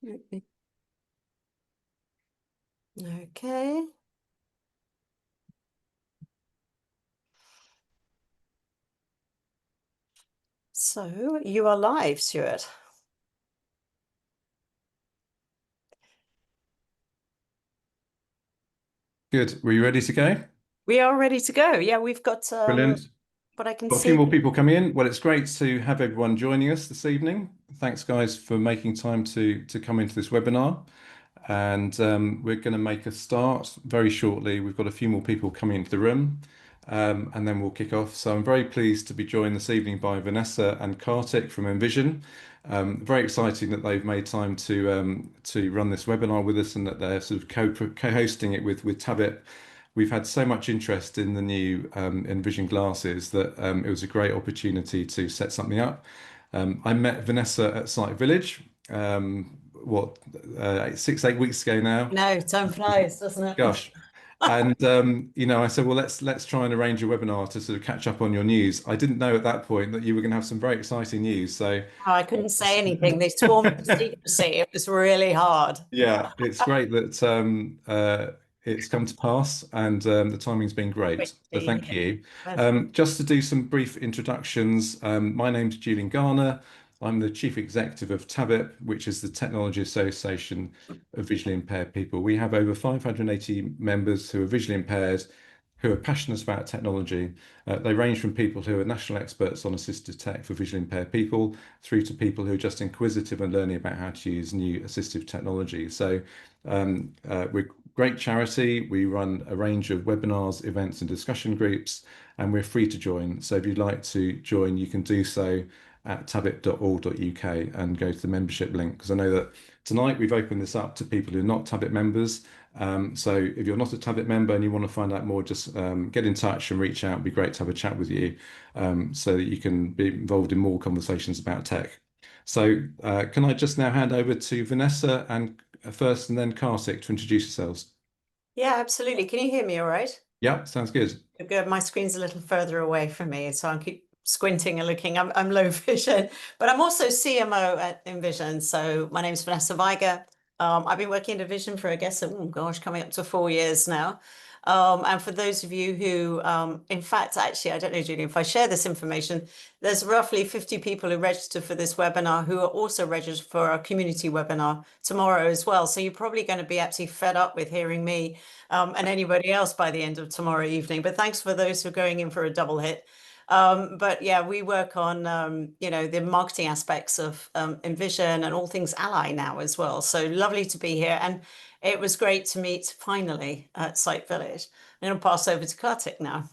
Okay. So you are live, Stuart. Good. Were you ready to go? We are ready to go. Yeah, we've got Brilliant. what I can Got a few see. more people coming in. Well, it's great to have everyone joining us this evening. Thanks, guys, for making time to come into this webinar. And we're going to make a start very shortly. We've got a few more people coming into the room, and then we'll kick off. So I'm very pleased to be joined this evening by Vanessa and Karthik from Envision. Very exciting that they've made time to run this webinar with us and that they're sort of co-hosting it with TAVIP. We've had so much interest in the new Envision glasses that it was a great opportunity to set something up. I met Vanessa at Site Village, what, 6, 8 weeks ago now. No, time flies, doesn't it? Gosh. And I said, well, let's try and arrange a webinar to sort of catch up on your news. I didn't know at that point that you were going to have some very exciting news. So Oh, I couldn't say anything. They swore me to secrecy. It was really hard. yeah, it's great that it's come to pass and the timing's been great. So thank you. Just to do some brief introductions, my name's Julian Garner. I'm the Chief Executive of TAVIP, which is the Technology Association of Visually Impaired People. We have over 580 members who are visually impaired, who are passionate about technology. They range from people who are national experts on assistive tech for visually impaired people through to people who are just inquisitive and learning about how to use new assistive technology. So we're a great charity. We run a range of webinars, events and discussion groups, and we're free to join. So if you'd like to join, you can do so at tavip.org.uk and go to the membership link, because I know that tonight we've opened this up to people who are not TAVIP members. So if you're not a TAVIP member and you want to find out more, just get in touch and reach out. It'd be great to have a chat with you so that you can be involved in more conversations about tech. So can I just now hand over to Vanessa and first and then Karthik to introduce yourselves? Yeah, absolutely. Can you hear me all right? Yeah, sounds good. Good. My screen's a little further away from me, so I'll keep squinting and looking. I'm low vision, but I'm also CMO at Envision. So my name's Vanessa Weiger. I've been working in Envision for, I guess, oh gosh, coming up to 4 years now. And for those of you who, in fact, actually, I don't know, Julian, if I share this information, there's roughly 50 people who registered for this webinar who are also registered for our community webinar tomorrow as well. So you're probably going to be absolutely fed up with hearing me and anybody else by the end of tomorrow evening. But thanks for those who are going in for a double hit. But yeah, we work on, the marketing aspects of Envision and all things Ally now as well. So lovely to be here. And it was great to meet finally at Site Village. I'm going to pass over to Karthik now.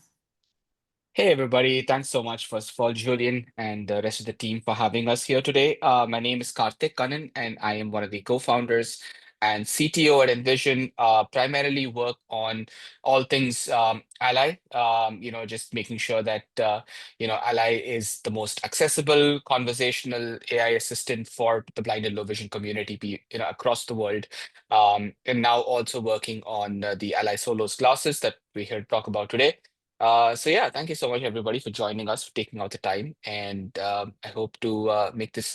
Hey everybody, thanks so much first of all, Julian and the rest of the team for having us here today. My name is Karthik Kannan and I am one of the co-founders and CTO at Envision. Primarily work on all things Ally, just making sure that Ally is the most accessible conversational AI assistant for the blind and low vision community across the world. And now also working on the Ally Solos glasses that we're here to talk about today. So yeah, thank you so much everybody for joining us, for taking out the time, and I hope to make this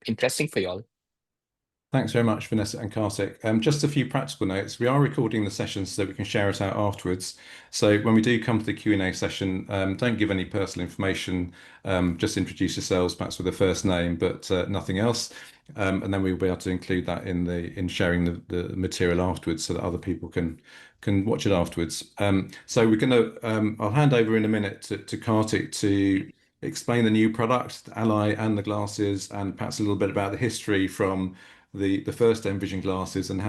interesting for you all. Thanks very much, Vanessa and Karthik. Just a few practical notes. We are recording the session so that we can share it out afterwards. So when we do come to the Q&A session, don't give any personal information. Just introduce yourselves, perhaps with a first name, but nothing else. And then we'll be able to include that in sharing the material afterwards, so that other people can watch it afterwards. So we're going to. I'll hand over in a minute to Karthik to explain the new product, Ally, and the glasses, and perhaps a little bit about the history from the first Envision glasses and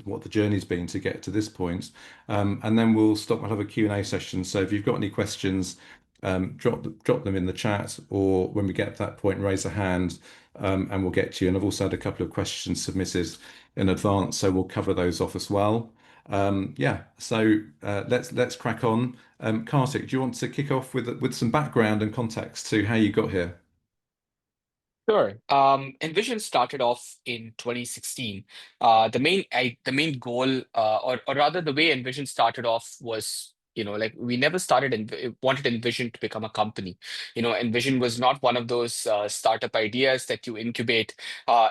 what the journey's been to get to this point. And then we'll have a Q&A session. So if you've got any questions, drop them in the chat, or when we get to that point, raise a hand, and we'll get to you. And I've also had a couple of questions submitted in advance, so we'll cover those off as well. So let's crack on. Karthik, do you want to kick off with some background and context to how you got here? Sure. Envision started off in 2016. The main goal, or rather, the way Envision started off was like we never started and wanted Envision to become a company. Envision was not one of those startup ideas that you incubate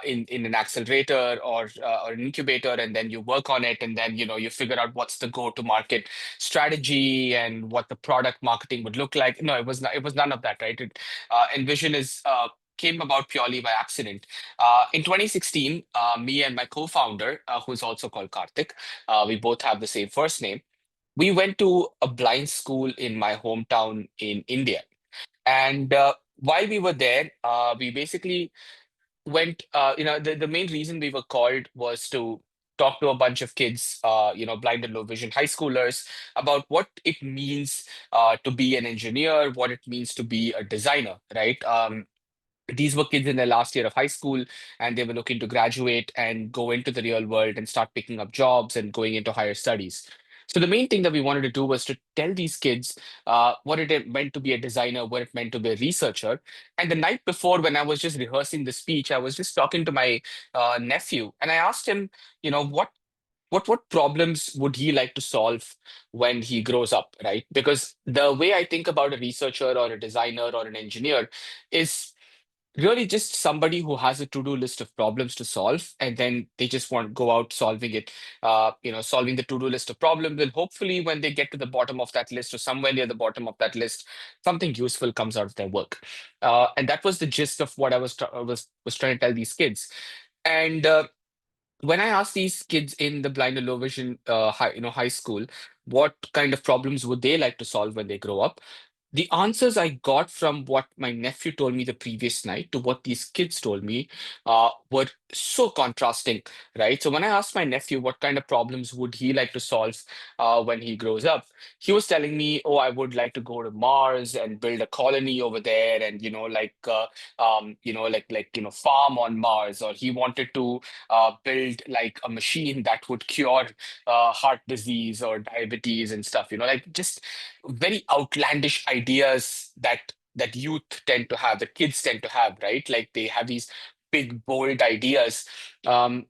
in an accelerator or an incubator, and then you work on it, and then you figure out what's the go-to-market strategy and what the product marketing would look like. No, it was not. It was none of that, right? Envision is came about purely by accident. In 2016, me and my co-founder, who's also called Karthik, we both have the same first name. We went to a blind school in my hometown in India. And while we were there, we basically went, the main reason we were called was to talk to a bunch of kids, blind and low vision high schoolers, about what it means to be an engineer, what it means to be a designer, right? These were kids in their last year of high school, and they were looking to graduate and go into the real world and start picking up jobs and going into higher studies. So the main thing that we wanted to do was to tell these kids what it meant to be a designer, what it meant to be a researcher. And the night before, when I was just rehearsing the speech, I was just talking to my nephew, and I asked him, what problems would he like to solve when he grows up, right? Because the way I think about a researcher or a designer or an engineer is really just somebody who has a to-do list of problems to solve, and then they just want to go out solving it, solving the to-do list of problems. And hopefully, when they get to the bottom of that list or somewhere near the bottom of that list, something useful comes out of their work. And that was the gist of what I was trying to tell these kids. And when I asked these kids in the blind and low vision high school, what kind of problems would they like to solve when they grow up, the answers I got from what my nephew told me the previous night to what these kids told me were so contrasting, right? So when I asked my nephew what kind of problems would he like to solve when he grows up, he was telling me, "Oh, I would like to go to Mars and build a colony over there, and farm on Mars." Or he wanted to build like a machine that would cure heart disease or diabetes and stuff. Like just very outlandish ideas that youth tend to have, the kids tend to have, right? Like they have these big, bold ideas, and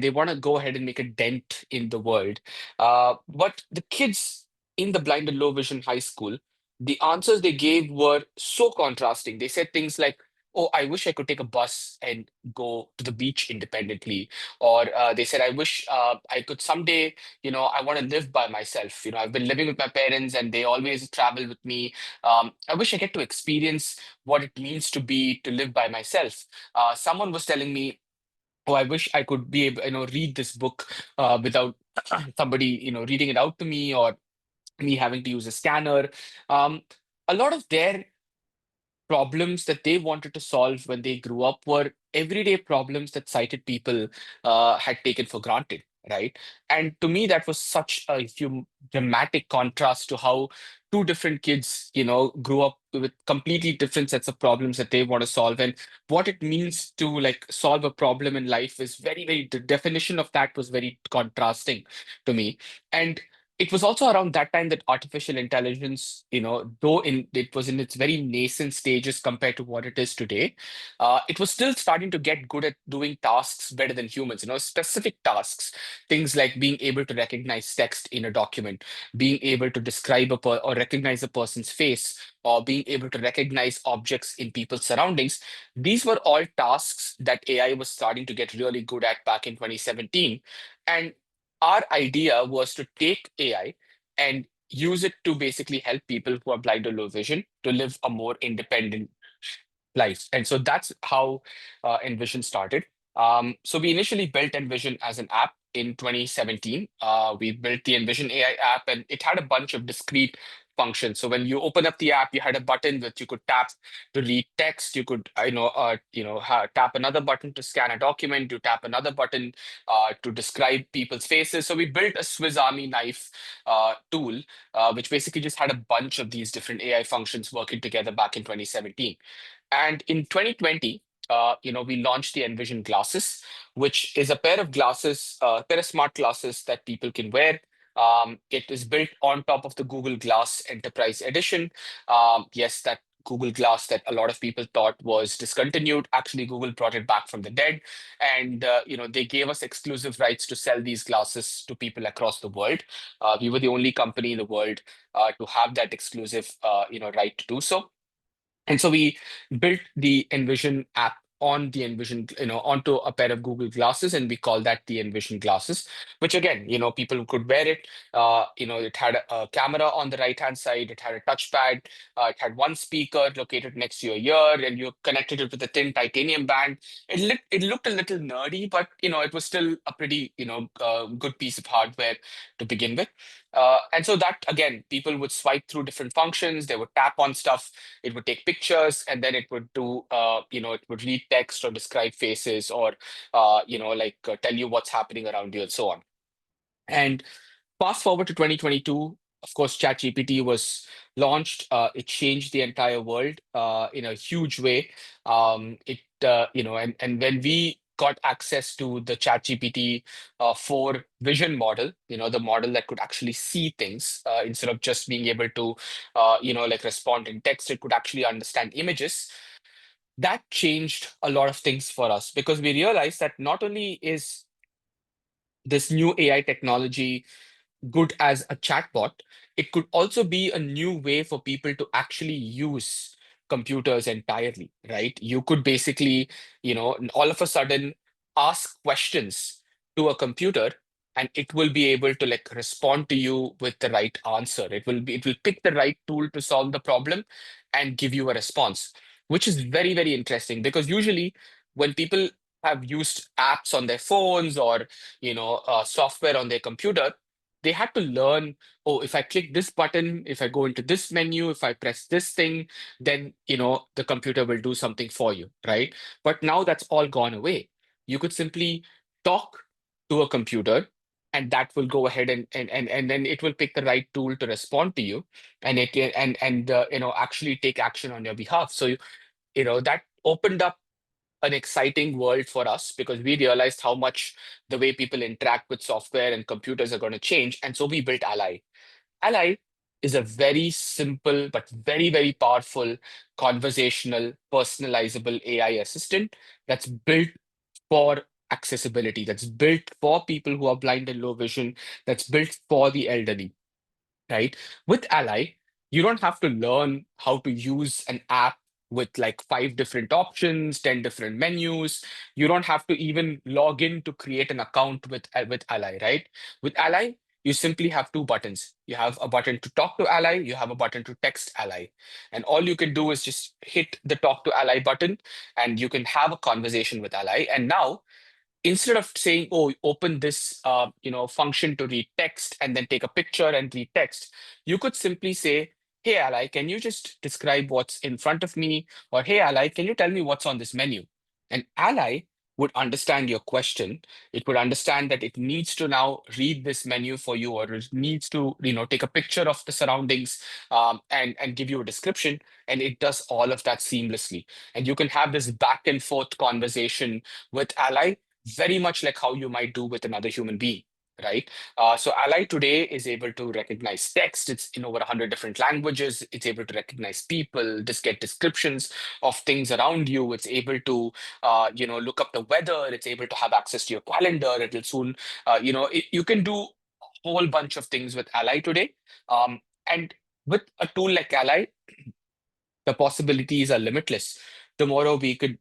they want to go ahead and make a dent in the world. But the kids in the blind and low vision high school, the answers they gave were so contrasting. They said things like, "Oh, I wish I could take a bus and go to the beach independently." Or they said, "I wish I could someday, I want to live by myself. I've been living with my parents and they always travel with me. I wish I get to experience what it means to live by myself." Someone was telling me, "Oh, I wish I could be able, read this book without somebody, reading it out to me, or me having to use a scanner." Um, a lot of their problems that they wanted to solve when they grew up were everyday problems that sighted people had taken for granted, right? And to me, that was such a dramatic contrast to how two different kids, grew up with completely different sets of problems that they want to solve. And what it means to like solve a problem in life is very, very, the definition of that was very contrasting to me. And it was also around that time that artificial intelligence, though it was in its very nascent stages compared to what it is today, it was still starting to get good at doing tasks better than humans, specific tasks, things like being able to recognize text in a document, being able to describe or recognize a person's face, or being able to recognize objects in people's surroundings. These were all tasks that AI was starting to get really good at back in 2017. And our idea was to take AI and use it to basically help people who are blind or low vision to live a more independent life. And so that's how Envision started. So we initially built Envision as an app in 2017. We built the Envision AI app, and it had a bunch of discrete functions. So when you open up the app, you had a button that you could tap to read text. You could, tap another button to scan a document. You tap another button to describe people's faces. So we built a Swiss Army knife tool, which basically just had a bunch of these different AI functions working together back in 2017. And in 2020, we launched the Envision Glasses, which is a pair of glasses, pair of smart glasses that people can wear. It is built on top of the Google Glass Enterprise Edition. Yes, that Google Glass that a lot of people thought was discontinued. Actually, Google brought it back from the dead, and they gave us exclusive rights to sell these glasses to people across the world. We were the only company in the world to have that exclusive right to do so. And so we built the Envision app on the Envision, onto a pair of Google Glasses, and we call that the Envision Glasses, which again, people could wear it. It had a camera on the right-hand side, it had a touchpad, it had one speaker located next to your ear, and you connected it with a thin titanium band. It looked a little nerdy, but it was still a pretty, good piece of hardware to begin with. And so that, again, people would swipe through different functions, they would tap on stuff, it would take pictures, and then it would do, it would read text or describe faces, or, tell you what's happening around you and so on. And fast forward to 2022, of course, ChatGPT was launched. It changed the entire world in a huge way. And when we got access to the ChatGPT 4 vision model, the model that could actually see things instead of just being able to, respond in text, it could actually understand images. That changed a lot of things for us, because we realized that not only is this new AI technology good as a chatbot, it could also be a new way for people to actually use computers entirely, right? You could basically, all of a sudden ask questions to a computer, and it will be able to respond to you with the right answer. It will pick the right tool to solve the problem and give you a response, which is very, very interesting, because usually when people have used apps on their phones, or software on their computer, they had to learn, oh, if I click this button, if I go into this menu, if I press this thing, then the computer will do something for you, right? But now that's all gone away. You could simply talk to a computer, and that will go ahead and then it will pick the right tool to respond to you, and it can actually take action on your behalf. So that opened up an exciting world for us, because we realized how much the way people interact with software and computers are going to change. And so we built Ally. Ally is a very simple but very, very powerful conversational, personalizable AI assistant that's built for accessibility, that's built for people who are blind and low vision, that's built for the elderly, right? With Ally, you don't have to learn how to use an app with 5 different options, 10 different menus. You don't have to even log in to create an account with Ally, right? With Ally, you simply have 2 buttons. You have a button to talk to Ally, you have a button to text Ally. And all you can do is just hit the talk to Ally button, and you can have a conversation with Ally. And now, instead of saying, oh, open this function to read text and then take a picture and read text, you could simply say, hey Ally, can you just describe what's in front of me? Or hey Ally, can you tell me what's on this menu? And Ally would understand your question. It would understand that it needs to now read this menu for you, or it needs to take a picture of the surroundings, and give you a description. And it does all of that seamlessly, and you can have this back and forth conversation with Ally, very much like how you might do with another human being, right? So Ally today is able to recognize text. It's in over 100 different languages. It's able to recognize people, just get descriptions of things around you. It's able to, look up the weather. It's able to have access to your calendar. It'll soon, you can do a whole bunch of things with Ally today. And with a tool like Ally, the possibilities are limitless. Tomorrow we could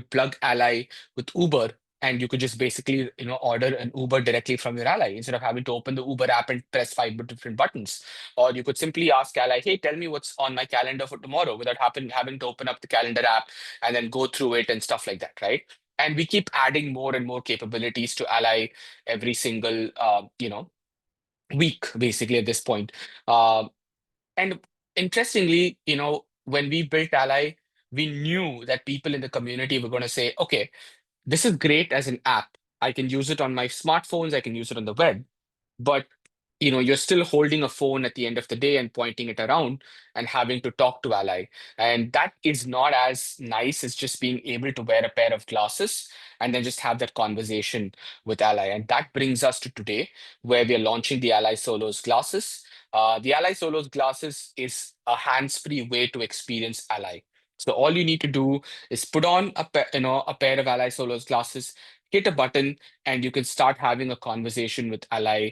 plug Ally with Uber, and you could just basically order an Uber directly from your Ally, instead of having to open the Uber app and press 5 different buttons. Or you could simply ask Ally, hey, tell me what's on my calendar for tomorrow, without having to open up the calendar app and then go through it and stuff like that, right? And we keep adding more and more capabilities to Ally every single week, basically, at this point. Um, and interestingly, when we built Ally, we knew that people in the community were going to say, okay, this is great as an app. I can use it on my smartphones, I can use it on the web, but you're still holding a phone at the end of the day and pointing it around and having to talk to Ally. And that is not as nice as just being able to wear a pair of glasses and then just have that conversation with Ally. And that brings us to today, where we are launching the Ally Solos glasses. The Ally Solos glasses is a hands-free way to experience Ally. So all you need to do is put on a pair of Ally Solos glasses, hit a button, and you can start having a conversation with Ally,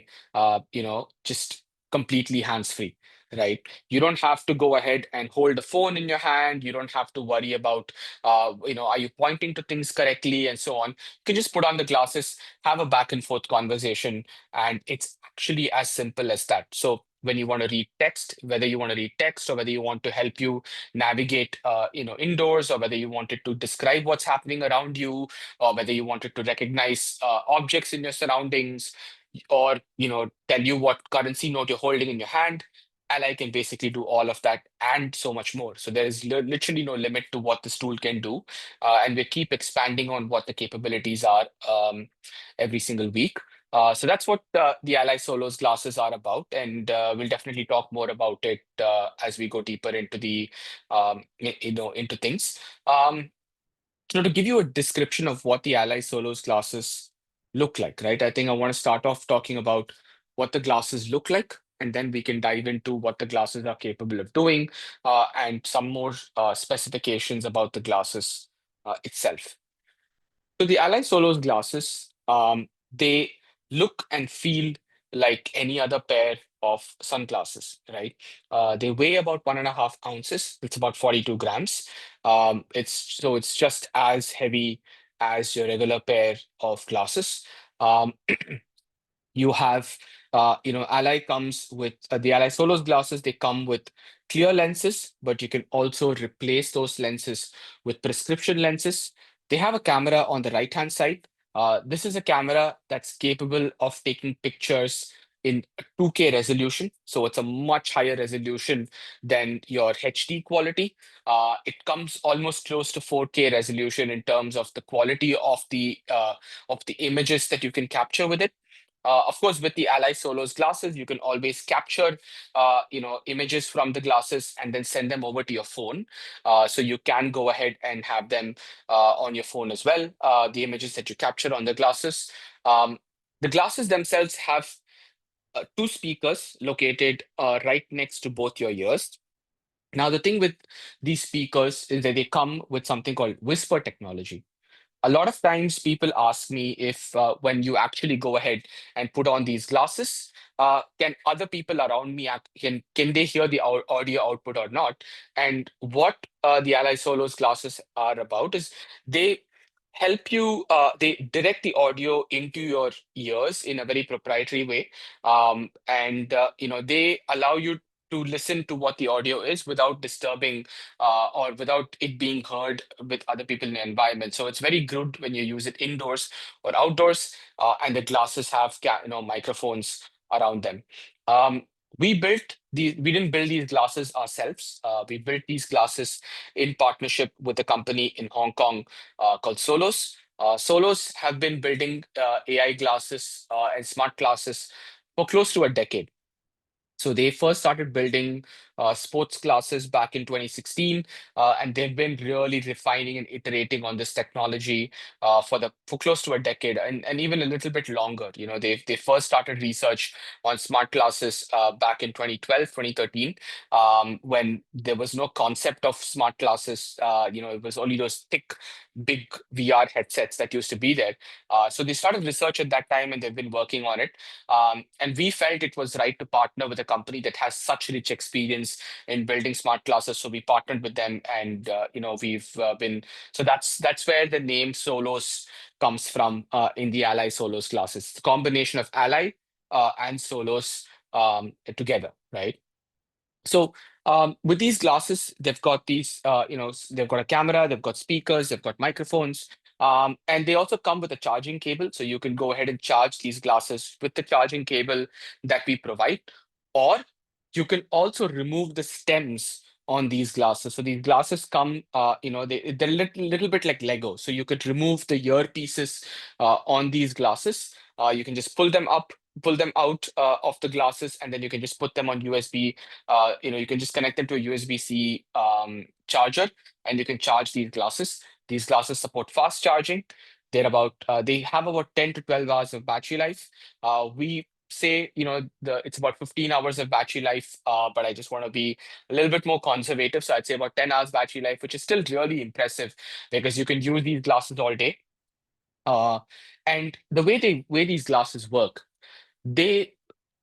just completely hands-free, right? You don't have to go ahead and hold the phone in your hand. You don't have to worry about, are you pointing to things correctly and so on. You can just put on the glasses, have a back and forth conversation, and it's actually as simple as that. So when you want to read text, whether you want to read text or whether you want to help you navigate, indoors, or whether you wanted to describe what's happening around you, or whether you wanted to recognize objects in your surroundings, or tell you what currency note you're holding in your hand, Ally can basically do all of that and so much more. So there is literally no limit to what this tool can do, and we keep expanding on what the capabilities are every single week. So that's what the Ally Solos glasses are about, and we'll definitely talk more about it as we go deeper into the into things. To give you a description of what the Ally Solos glasses look like, right? I think I want to start off talking about what the glasses look like, and then we can dive into what the glasses are capable of doing, and some more specifications about the glasses itself. So the Ally Solos glasses, they look and feel like any other pair of sunglasses, right? They weigh about 1.5 ounces. It's about 42 grams. It's just as heavy as your regular pair of glasses. Um, you have Ally comes with the Ally Solos glasses. They come with clear lenses, but you can also replace those lenses with prescription lenses. They have a camera on the right hand side. This is a camera that's capable of taking pictures in 2K resolution, so it's a much higher resolution than your HD quality. It comes almost close to 4K resolution in terms of the quality of the images that you can capture with it. Of course, with the Ally Solos glasses, you can always capture, images from the glasses and then send them over to your phone. So you can go ahead and have them on your phone as well. The images that you capture on the glasses. The glasses themselves have two speakers located right next to both your ears. Now, the thing with these speakers is that they come with something called whisper technology. A lot of times people ask me if when you actually go ahead and put on these glasses, can other people around me can they hear the audio output or not? And what the Ally Solos glasses are about is they help you, they direct the audio into your ears in a very proprietary way, and they allow you to listen to what the audio is without disturbing, or without it being heard with other people in the environment. So it's very good when you use it indoors or outdoors, and the glasses have microphones around them. Um, we didn't build these glasses ourselves. We built these glasses in partnership with a company in Hong Kong called Solos. Solos have been building AI glasses and smart glasses for close to a decade. So they first started building sports glasses back in 2016, and they've been really refining and iterating on this technology for close to a decade, and even a little bit longer. They first started research on smart glasses back in 2012, 2013, when there was no concept of smart glasses. It was only those thick, big VR headsets that used to be there. So they started research at that time, and they've been working on it. And we felt it was right to partner with a company that has such rich experience in building smart glasses. So we partnered with them, and we've been. So that's where the name Solos comes from in the Ally Solos glasses. It's a combination of Ally and Solos together, right? So with these glasses, they've got they've got a camera, they've got speakers, they've got microphones, and they also come with a charging cable. So you can go ahead and charge these glasses with the charging cable that we provide, or you can also remove the stems on these glasses. So these glasses come, they're little bit like Lego. So you could remove the earpieces on these glasses. You can just pull them out of the glasses, and then you can just put them on USB. You can just connect them to a USB-C charger, and you can charge these glasses. These glasses support fast charging. They have about 10 to 12 hours of battery life. We say, it's about 15 hours of battery life, but I just want to be a little bit more conservative. So I'd say about 10 hours battery life, which is still really impressive because you can use these glasses all day. And the way these glasses work, they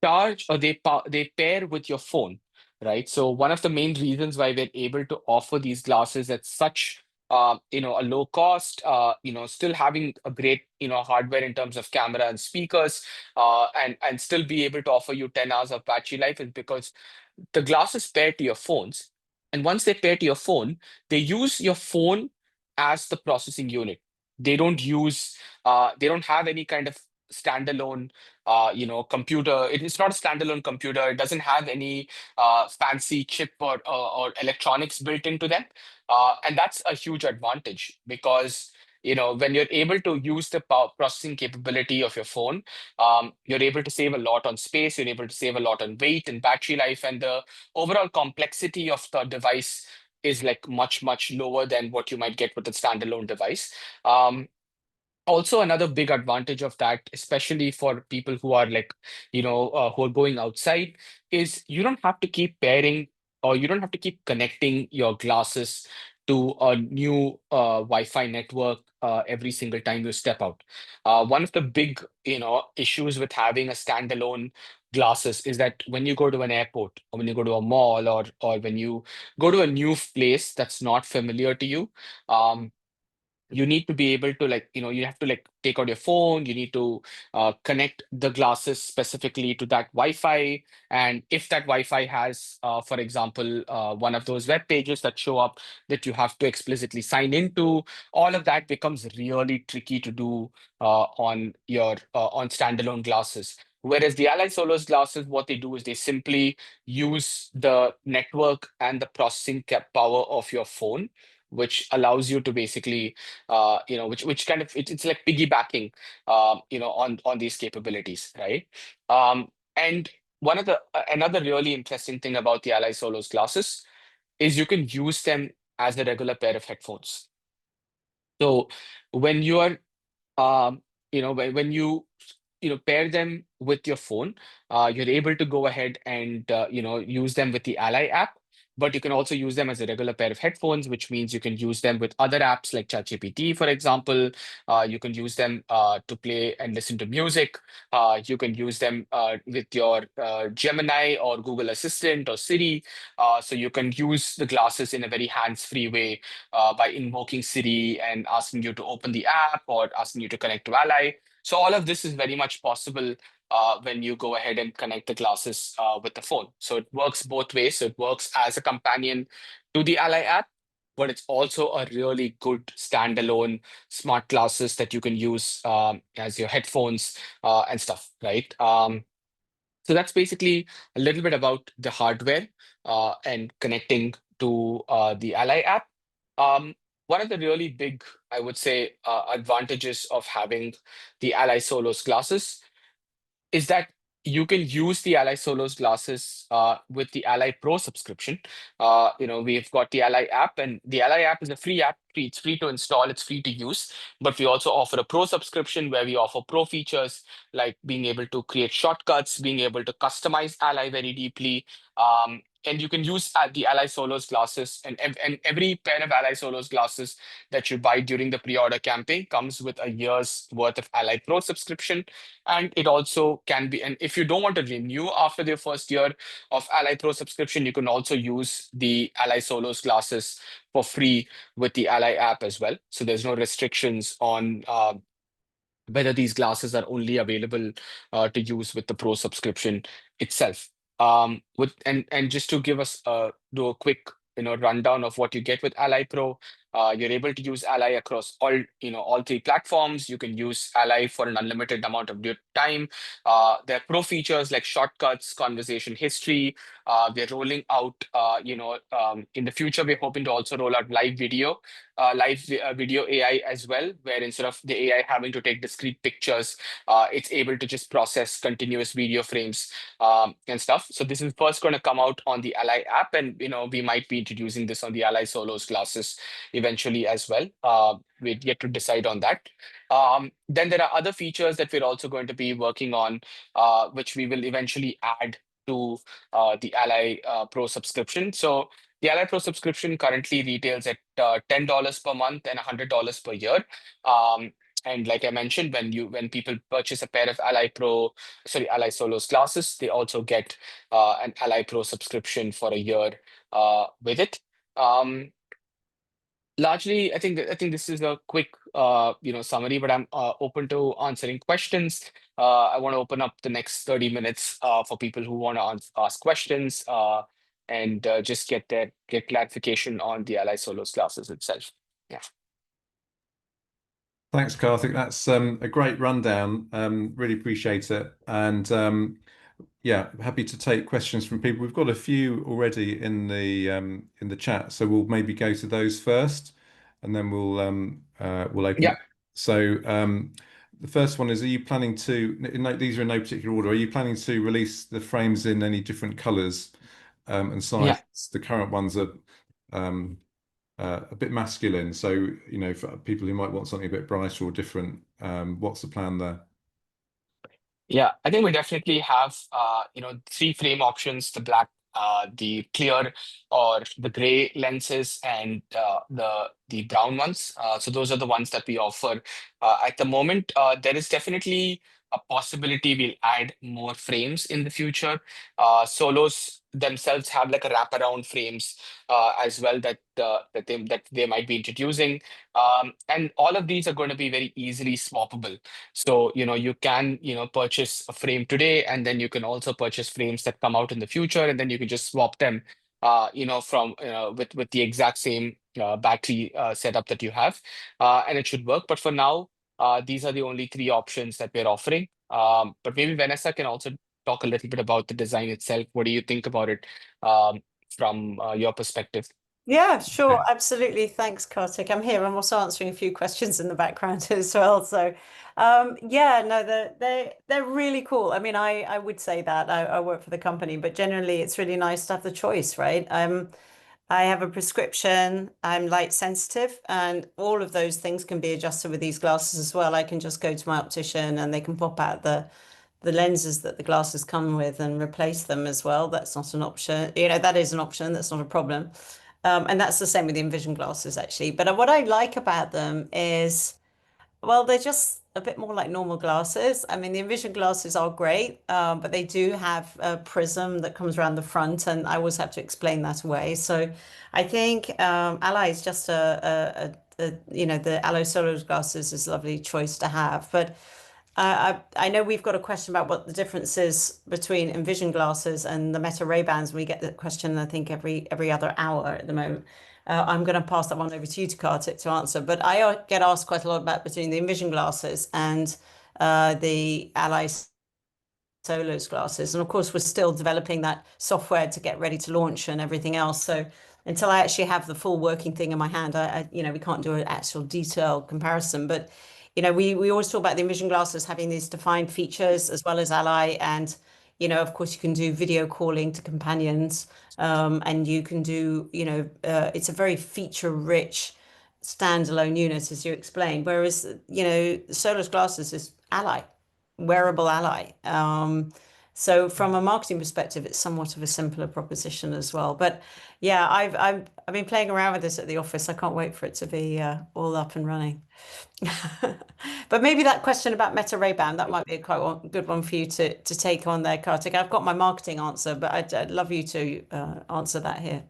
charge or they pair with your phone, right? So one of the main reasons why we're able to offer these glasses at such a low cost, still having a great hardware in terms of camera and speakers, and still be able to offer you 10 hours of battery life is because the glasses pair to your phones, and once they pair to your phone, they use your phone as the processing unit. They don't use they don't have any kind of standalone computer. It's not a standalone computer. It doesn't have any fancy chip or electronics built into them, and that's a huge advantage because when you're able to use the power processing capability of your phone, you're able to save a lot on space. You're able to save a lot on weight and battery life, and the overall complexity of the device is like much lower than what you might get with a standalone device. Also, another big advantage of that, especially for people who are like, who are going outside, is you don't have to keep pairing or you don't have to keep connecting your glasses to a new Wi-Fi network every single time you step out. One of the big, issues with having a standalone glasses is that when you go to an airport or when you go to a mall or when you go to a new place that's not familiar to you, you need to be able to you have to like take out your phone. You need to connect the glasses specifically to that Wi-Fi, and if that Wi-Fi has for example one of those web pages that show up that you have to explicitly sign into, all of that becomes really tricky to do on your on standalone glasses. Whereas the Ally Solos glasses, what they do is they simply use the network and the processing power of your phone, which allows you to basically which kind of it's like piggybacking on these capabilities, right? And one of the another really interesting thing about the Ally Solos glasses is you can use them as a regular pair of headphones. So when you are when you pair them with your phone, you're able to go ahead and use them with the Ally app, but you can also use them as a regular pair of headphones, which means you can use them with other apps like ChatGPT, for example. You can use them to play and listen to music. You can use them with your Gemini or Google Assistant or Siri. So you can use the glasses in a very hands-free way by invoking Siri and asking you to open the app or asking you to connect to Ally. So all of this is very much possible when you go ahead and connect the glasses with the phone. So it works both ways. So it works as a companion to the Ally app, but it's also a really good standalone smart glasses that you can use as your headphones and stuff, right? So that's basically a little bit about the hardware and connecting to the Ally app. Um, One of the really big, I would say, advantages of having the Ally Solos glasses is that you can use the Ally Solos glasses with the Ally Pro subscription. We've got the Ally app, and the Ally app is a free app. It's free to install, it's free to use. But we also offer a Pro subscription where we offer Pro features like being able to create shortcuts, being able to customize Ally very deeply. And you can use the Ally Solos glasses, and every pair of Ally Solos glasses that you buy during the pre-order campaign comes with a year's worth of Ally Pro subscription. And it also can be, and if you don't want to renew after the first year of Ally Pro subscription, you can also use the Ally Solos glasses for free with the Ally app as well. So there's no restrictions on whether these glasses are only available to use with the Pro subscription itself. And just to give us do a quick rundown of what you get with Ally Pro. You're able to use Ally across all three platforms. You can use Ally for an unlimited amount of time. There are pro features like shortcuts, conversation history. We're rolling out, in the future, we're hoping to also roll out video AI as well, where instead of the AI having to take discrete pictures, it's able to just process continuous video frames and stuff. So this is first going to come out on the Ally app, and we might be introducing this on the Ally Solos glasses eventually eventually as well. We'd yet to decide on that. Then there are other features that we're also going to be working on, which we will eventually add to the Ally Pro subscription. So the Ally Pro subscription currently retails at $10 per month and $100 per year. And like I mentioned, when people purchase a pair of Ally Solos glasses, they also get an Ally Pro subscription for a year with it. Largely, I think this is a quick summary, but I'm open to answering questions. I want to open up the next 30 minutes for people who want to ask questions and just get clarification on the Ally Solos glasses itself. Yeah. Thanks, Karthik. That's a great rundown. Really appreciate it. And yeah, happy to take questions from people. We've got a few already in the chat, so we'll maybe go to those first, and then we'll open. Yeah. So the first one is: are you planning to? These are in no particular order. Are you planning to release the frames in any different colours and sizes? Yeah. The current ones are a bit masculine, so for people who might want something a bit brighter or different, what's the plan there? Yeah, I think we definitely have, 3 frame options: the black, the clear, or the gray lenses, and the brown ones. So those are the ones that we offer at the moment. There is definitely a possibility we'll add more frames in the future. Solos themselves have like a wraparound frames as well that they might be introducing, and all of these are going to be very easily swappable. So, you can, purchase a frame today, and then you can also purchase frames that come out in the future, and then you can just swap them, from, with the exact same battery setup that you have, and it should work. But for now, these are the only 3 options that we're offering. But maybe Vanessa can also talk a little bit about the design itself. What do you think about it from your perspective? Yeah, sure, absolutely. Thanks, Karthik. I'm here. I'm also answering a few questions in the background as well. So, yeah, no, they're really cool. I mean, I would say that I work for the company, but generally, it's really nice to have the choice, right? I have a prescription. I'm light sensitive, and all of those things can be adjusted with these glasses as well. I can just go to my optician, and they can pop out the lenses that the glasses come with and replace them as well. That's not an option. That is an option. That's not a problem. And that's the same with the Envision glasses, actually. But what I like about them is, well, they're just a bit more like normal glasses. I mean, the Envision glasses are great, but they do have a prism that comes around the front, and I always have to explain that away. So I think Ally is just the Aloe Solos glasses is a lovely choice to have. But I know we've got a question about what the difference is between Envision glasses and the Meta Ray-Bans. We get that question, I think, every other hour at the moment. I'm going to pass that one over to you, Karthik, to answer. But I get asked quite a lot about between the Envision glasses and the Ally Solos glasses. And of course, we're still developing that software to get ready to launch and everything else. So until I actually have the full working thing in my hand, we can't do an actual detailed comparison. But we always talk about the Envision glasses having these defined features as well as Ally, and of course, you can do video calling to companions, and you can do it's a very feature-rich standalone unit, as you explained. Whereas Solos glasses is Ally, wearable Ally. So from a marketing perspective, it's somewhat of a simpler proposition as well. But yeah, I've been playing around with this at the office. I can't wait for it to be all up and running. But maybe that question about Meta Ray-Ban, that might be quite good one for you to take on there, Karthik. I've got my marketing answer, but I'd love you to answer that here.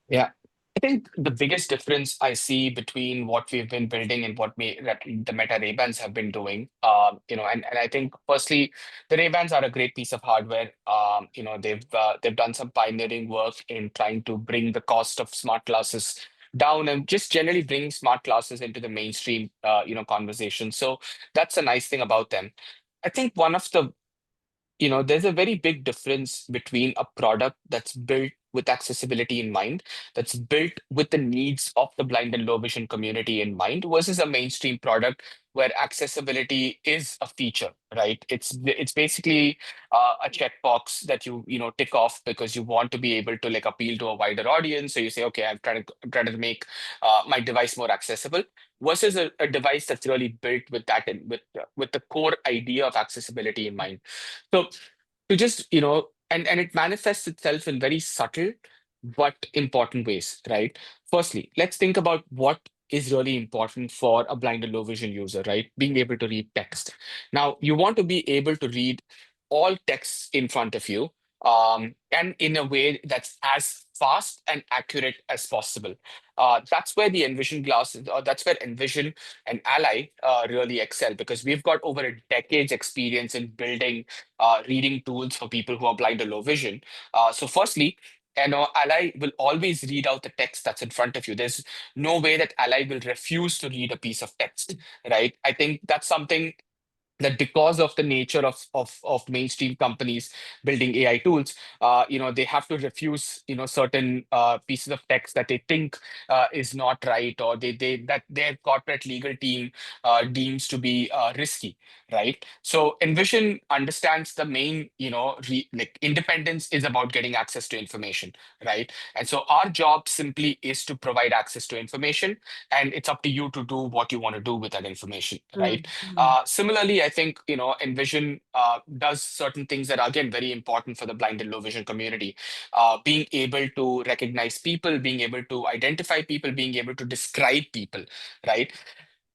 Yeah. I think the biggest difference I see between what we've been building and what the Meta Ray-Bans have been doing, and I think firstly, the Ray-Bans are a great piece of hardware. They've done some pioneering work in trying to bring the cost of smart glasses down and just generally bring smart glasses into the mainstream, conversation. So that's a nice thing about them. I think there's a very big difference between a product that's built with accessibility in mind, that's built with the needs of the blind and low vision community in mind, versus a mainstream product where accessibility is a feature, right? It's basically a checkbox that you tick off because you want to be able to like appeal to a wider audience. So you say, okay, I'm trying to make my device more accessible, versus a device that's really built with that and with the core idea of accessibility in mind. So to just and it manifests itself in very subtle but important ways, right? Firstly, let's think about what is really important for a blind and low vision user, right? Being able to read text. Now you want to be able to read all texts in front of you, and in a way that's as fast and accurate as possible. That's where the Envision glasses, or that's where Envision and Ally really excel, because we've got over a decade's experience in building reading tools for people who are blind or low vision. So firstly, Ally will always read out the text that's in front of you. There's no way that Ally will refuse to read a piece of text, right? I think that's something that, because of the nature of mainstream companies building AI tools, they have to refuse, certain pieces of text that they think is not right, or that their corporate legal team deems to be risky, right? So Envision understands the main, like independence is about getting access to information, right? And so our job simply is to provide access to information, and it's up to you to do what you want to do with that information, right? Similarly, I think Envision does certain things that are again very important for the blind and low vision community. Being able to recognize people, being able to identify people, being able to describe people, right?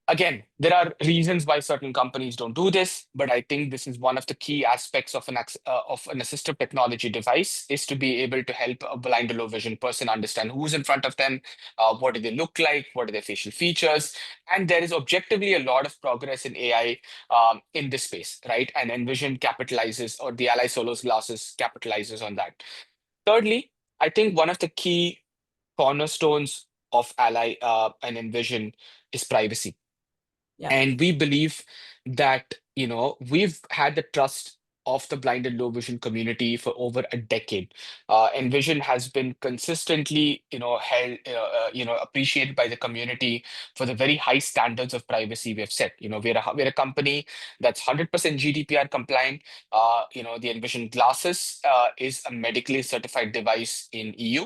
Again, there are reasons why certain companies don't do this, but I think this is one of the key aspects of an assistive technology device, is to be able to help a blind or low vision person understand who's in front of them, what do they look like, what are their facial features, and there is objectively a lot of progress in AI in this space, right? And Envision capitalizes, or the Ally Solos glasses capitalizes on that. Thirdly, I think one of the key cornerstones of Ally and Envision is privacy. Yeah. And we believe that, we've had the trust of the blind and low vision community for over a decade. Envision has been consistently, held, appreciated by the community for the very high standards of privacy we've set. We're a company that's 100% GDPR compliant. The Envision glasses is a medically certified device in EU,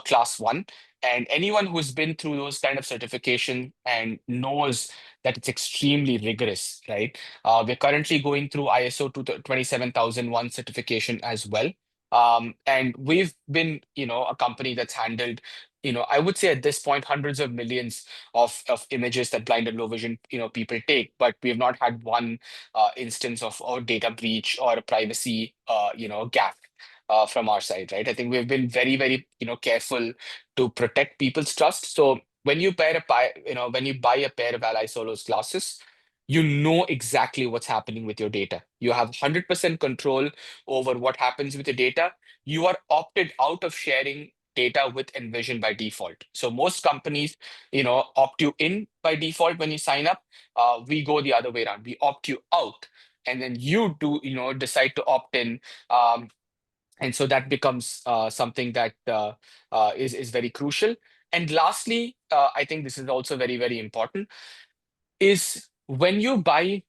class 1. And anyone who's been through those kind of certification and knows that it's extremely rigorous, right? We're currently going through ISO 27001 certification as well. And we've been, a company that's handled, I would say at this point, hundreds of millions of images that blind and low vision, people take, but we have not had one instance of or data breach or a privacy, gap. From our side, right? I think we've been very, very, careful to protect people's trust. So when you when you buy a pair of Ally Solos glasses, you know exactly what's happening with your data. You have 100% control over what happens with the data. You are opted out of sharing data with Envision by default. So most companies, opt you in by default when you sign up. We go the other way around. We opt you out, and then you do, decide to opt in. And so that becomes something that is very crucial. And lastly, I think this is also very, very important, is when you buy,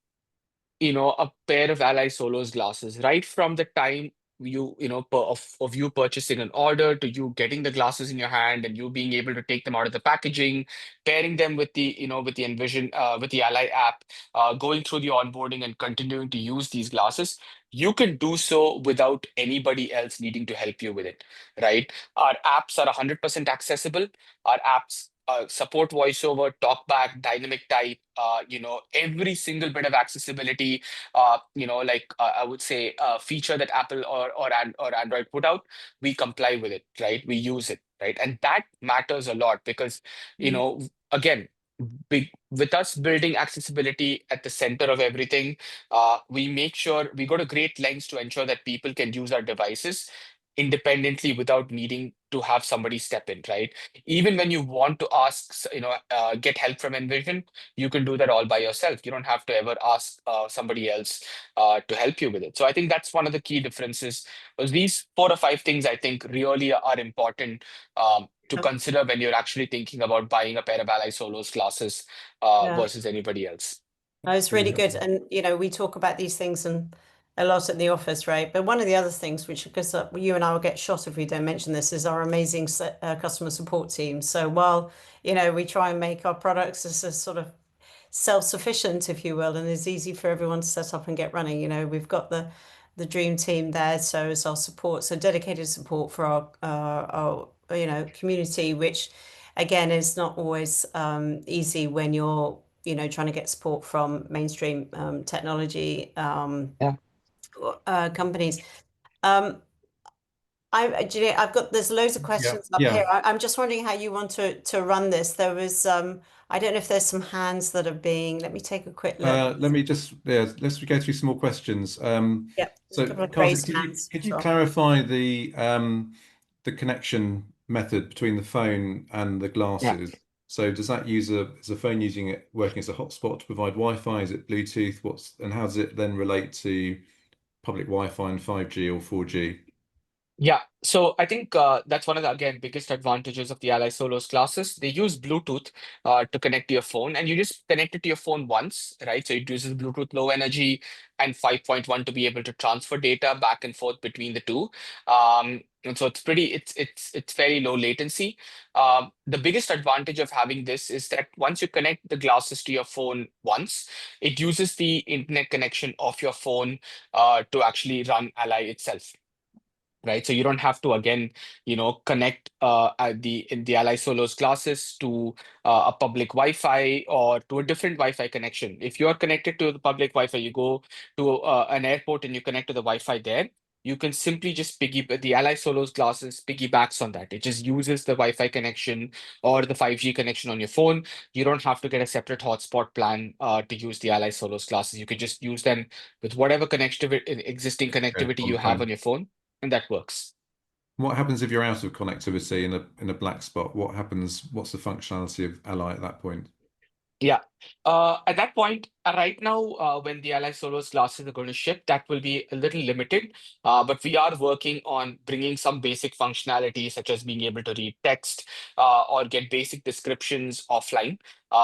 a pair of Ally Solos glasses, right from the time of you purchasing an order to you getting the glasses in your hand and you being able to take them out of the packaging, pairing them with the Envision, with the Ally app, going through the onboarding and continuing to use these glasses, you can do so without anybody else needing to help you with it, right? Our apps are 100% accessible. Our apps support voiceover, talkback, dynamic type, every single bit of accessibility, I would say feature that Apple or Android put out, we comply with it, right? We use it, right? And that matters a lot because, again, with us building accessibility at the center of everything, we make sure we go to great lengths to ensure that people can use our devices independently without needing to have somebody step in, right? Even when you want to ask, get help from Envision, you can do that all by yourself. You don't have to ever ask somebody else to help you with it. So I think that's one of the key differences. Was these 4 or 5 things I think really are important to consider when you're actually thinking about buying a pair of Ally Solos glasses Yeah. versus anybody else. That was really good. And, we talk about these things and a lot at the office, right? But one of the other things, which because you and I will get shot if we don't mention this, is our amazing customer support team. So while, we try and make our products as a sort of self-sufficient, if you will, and it's easy for everyone to set up and get running. We've got the dream team there, so as our support, so dedicated support for our community, which again is not always easy when you're trying to get support from mainstream technology companies. I've got there's loads of questions up here. I'm just wondering how you want to run this. There was I don't know if there's some hands that are being. Let me take a quick look. Let me just let's go through some more questions. Yeah, So a couple of Karthik, raised hands. could you clarify the connection method between the phone and the Yeah. glasses? So does that is the phone using it working as a hotspot to provide Wi-Fi? Is it Bluetooth? And how does it then relate to public Wi-Fi and 5G or 4G? Yeah, so I think that's one of the, again, biggest advantages of the Ally Solos glasses. They use Bluetooth to connect to your phone, and you just connect it to your phone once, right? So it uses Bluetooth Low Energy and 5.1 to be able to transfer data back and forth between the two. And so it's very low latency. The biggest advantage of having this is that once you connect the glasses to your phone once, it uses the internet connection of your phone to actually run Ally itself. Right, so you don't have to again, connect in the Ally Solos glasses to a public Wi-Fi or to a different Wi-Fi connection. If you are connected to the public Wi-Fi, you go to an airport and you connect to the Wi-Fi there. You can simply just the Ally Solos glasses piggybacks on that. It just uses the Wi-Fi connection or the 5G connection on your phone. You don't have to get a separate hotspot plan to use the Ally Solos glasses. You can just use them with whatever existing connectivity On you the have phone. on your phone. And that works. What happens if you're out of connectivity in a black spot? What happens? What's the functionality of Ally at that point? Yeah. At that point, right now, when the Ally Solos glasses are going to ship, that will be a little limited. But we are working on bringing some basic functionality, such as being able to read text or get basic descriptions offline.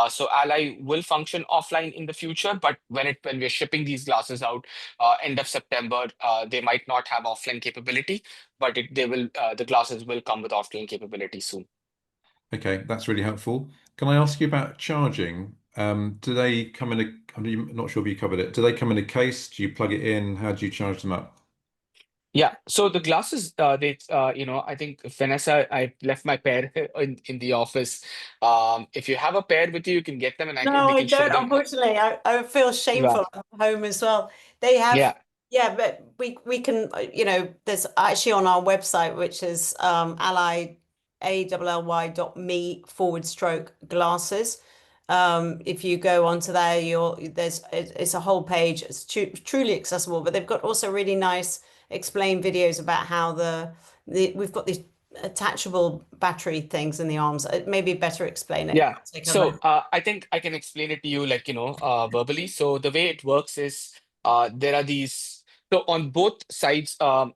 So Ally will function offline in the future, but when we're shipping these glasses out end of September, they might not have offline capability, but the glasses will come with offline capability soon. Okay, that's really helpful. Can I ask you about charging? Do they come in I'm not sure if you covered it. Do they come in a case? Do you plug it in? How do you charge them up? Yeah, so the glasses, I think Vanessa, I left my pair in the office. If you have a pair with you, you can get them, and No, we I can show don't. them. Unfortunately, I feel Yeah, shameful at home as well. They have, yeah, yeah, but we can, there's actually on our website, which is ally.me/glasses. If you go onto there, it's a whole page. It's truly accessible, but they've got also really nice explain videos about how we've got these attachable battery things in the arms. Maybe better explain it. yeah. Take over. So I think I can explain it to you, like verbally. So the way it works is there are these. So on both sides, the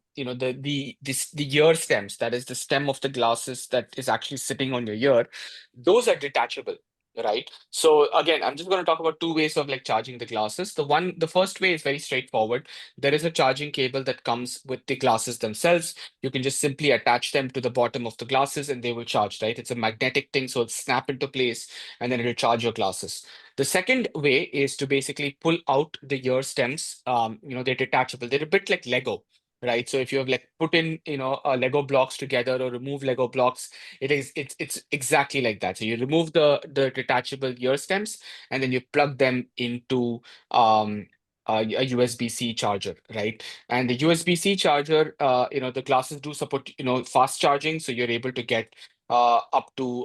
ear stems, that is the stem of the glasses that is actually sitting on your ear, those are detachable, right? So again, I'm just going to talk about 2 ways of like charging the glasses. The first way is very straightforward. There is a charging cable that comes with the glasses themselves. You can just simply attach them to the bottom of the glasses and they will charge, right? It's a magnetic thing, so it'll snap into place and then it'll charge your glasses. The second way is to basically pull out the ear stems. They're detachable. They're a bit like Lego, right? So if you have like put in, Lego blocks together or remove Lego blocks, it's exactly like that. So you remove the detachable ear stems and then you plug them into a USB-C charger, right? And the USB-C charger, the glasses do support, fast charging, so you're able to get up to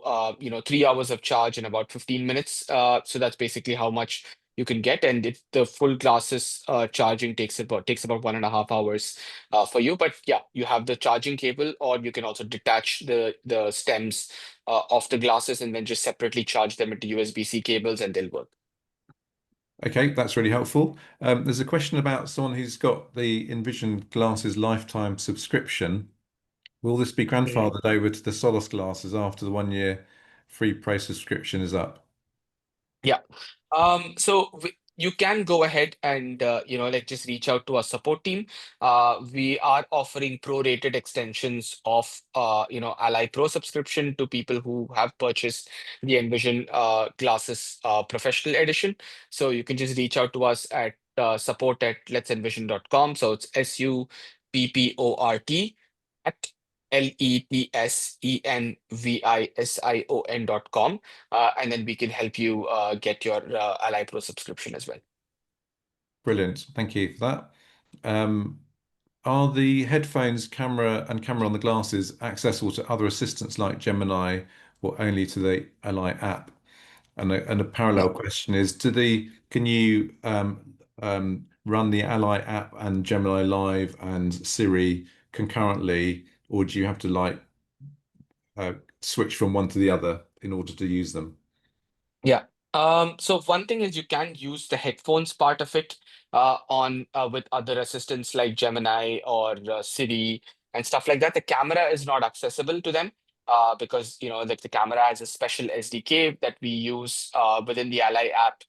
3 hours of charge in about 15 minutes. So that's basically how much you can get, and the full glasses charging takes about 1.5 hours for you. But yeah, you have the charging cable, or you can also detach the stems of the glasses and then just separately charge them into USB-C cables, and they'll work. Okay, that's really helpful. There's a question about someone who's got the Envision Glasses lifetime subscription. Will this be grandfathered over to the Solos glasses after the 1 year free pro subscription is up? Yeah. So you can go ahead and like just reach out to our support team. We are offering prorated extensions of Ally Pro subscription to people who have purchased the Envision Glasses Professional Edition. So you can just reach out to us at support@letsenvision.com. So it's SUPPORT at LETSENVISION.com. And then we can help you get your Ally Pro subscription as well. Brilliant. Thank you for that. Are the headphones, camera on the glasses accessible to other assistants like Gemini or only to the Ally app? And a parallel question is, can you run the Ally app and Gemini Live and Siri concurrently, or do you have to switch from one to the other in order to use them? Yeah. So one thing is you can use the headphones part of it on with other assistants like Gemini or Siri and stuff like that. The camera is not accessible to them because like the camera has a special SDK that we use within the Ally app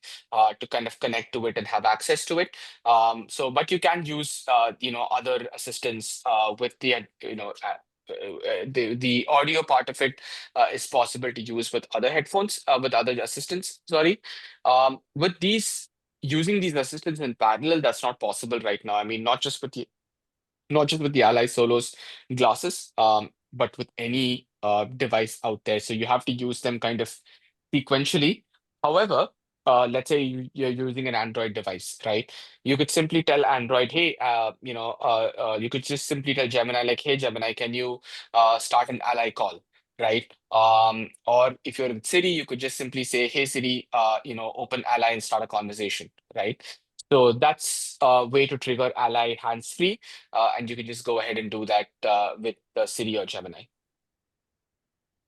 to kind of connect to it and have access to it. But you can use other assistants with the audio part of it is possible to use with other headphones, with other assistants, sorry. With using these assistants in parallel, that's not possible right now. I mean, not just with the Ally Solos glasses, but with any device out there. So you have to use them kind of sequentially. However, let's say you're using an Android device, right? You could simply tell Android, hey, you could just simply tell Gemini, like, hey, Gemini, can you start an Ally call, right? Or if you're in Siri, you could just simply say, hey, Siri, open Ally and start a conversation, right? So that's a way to trigger Ally hands-free, and you can just go ahead and do that with Siri or Gemini.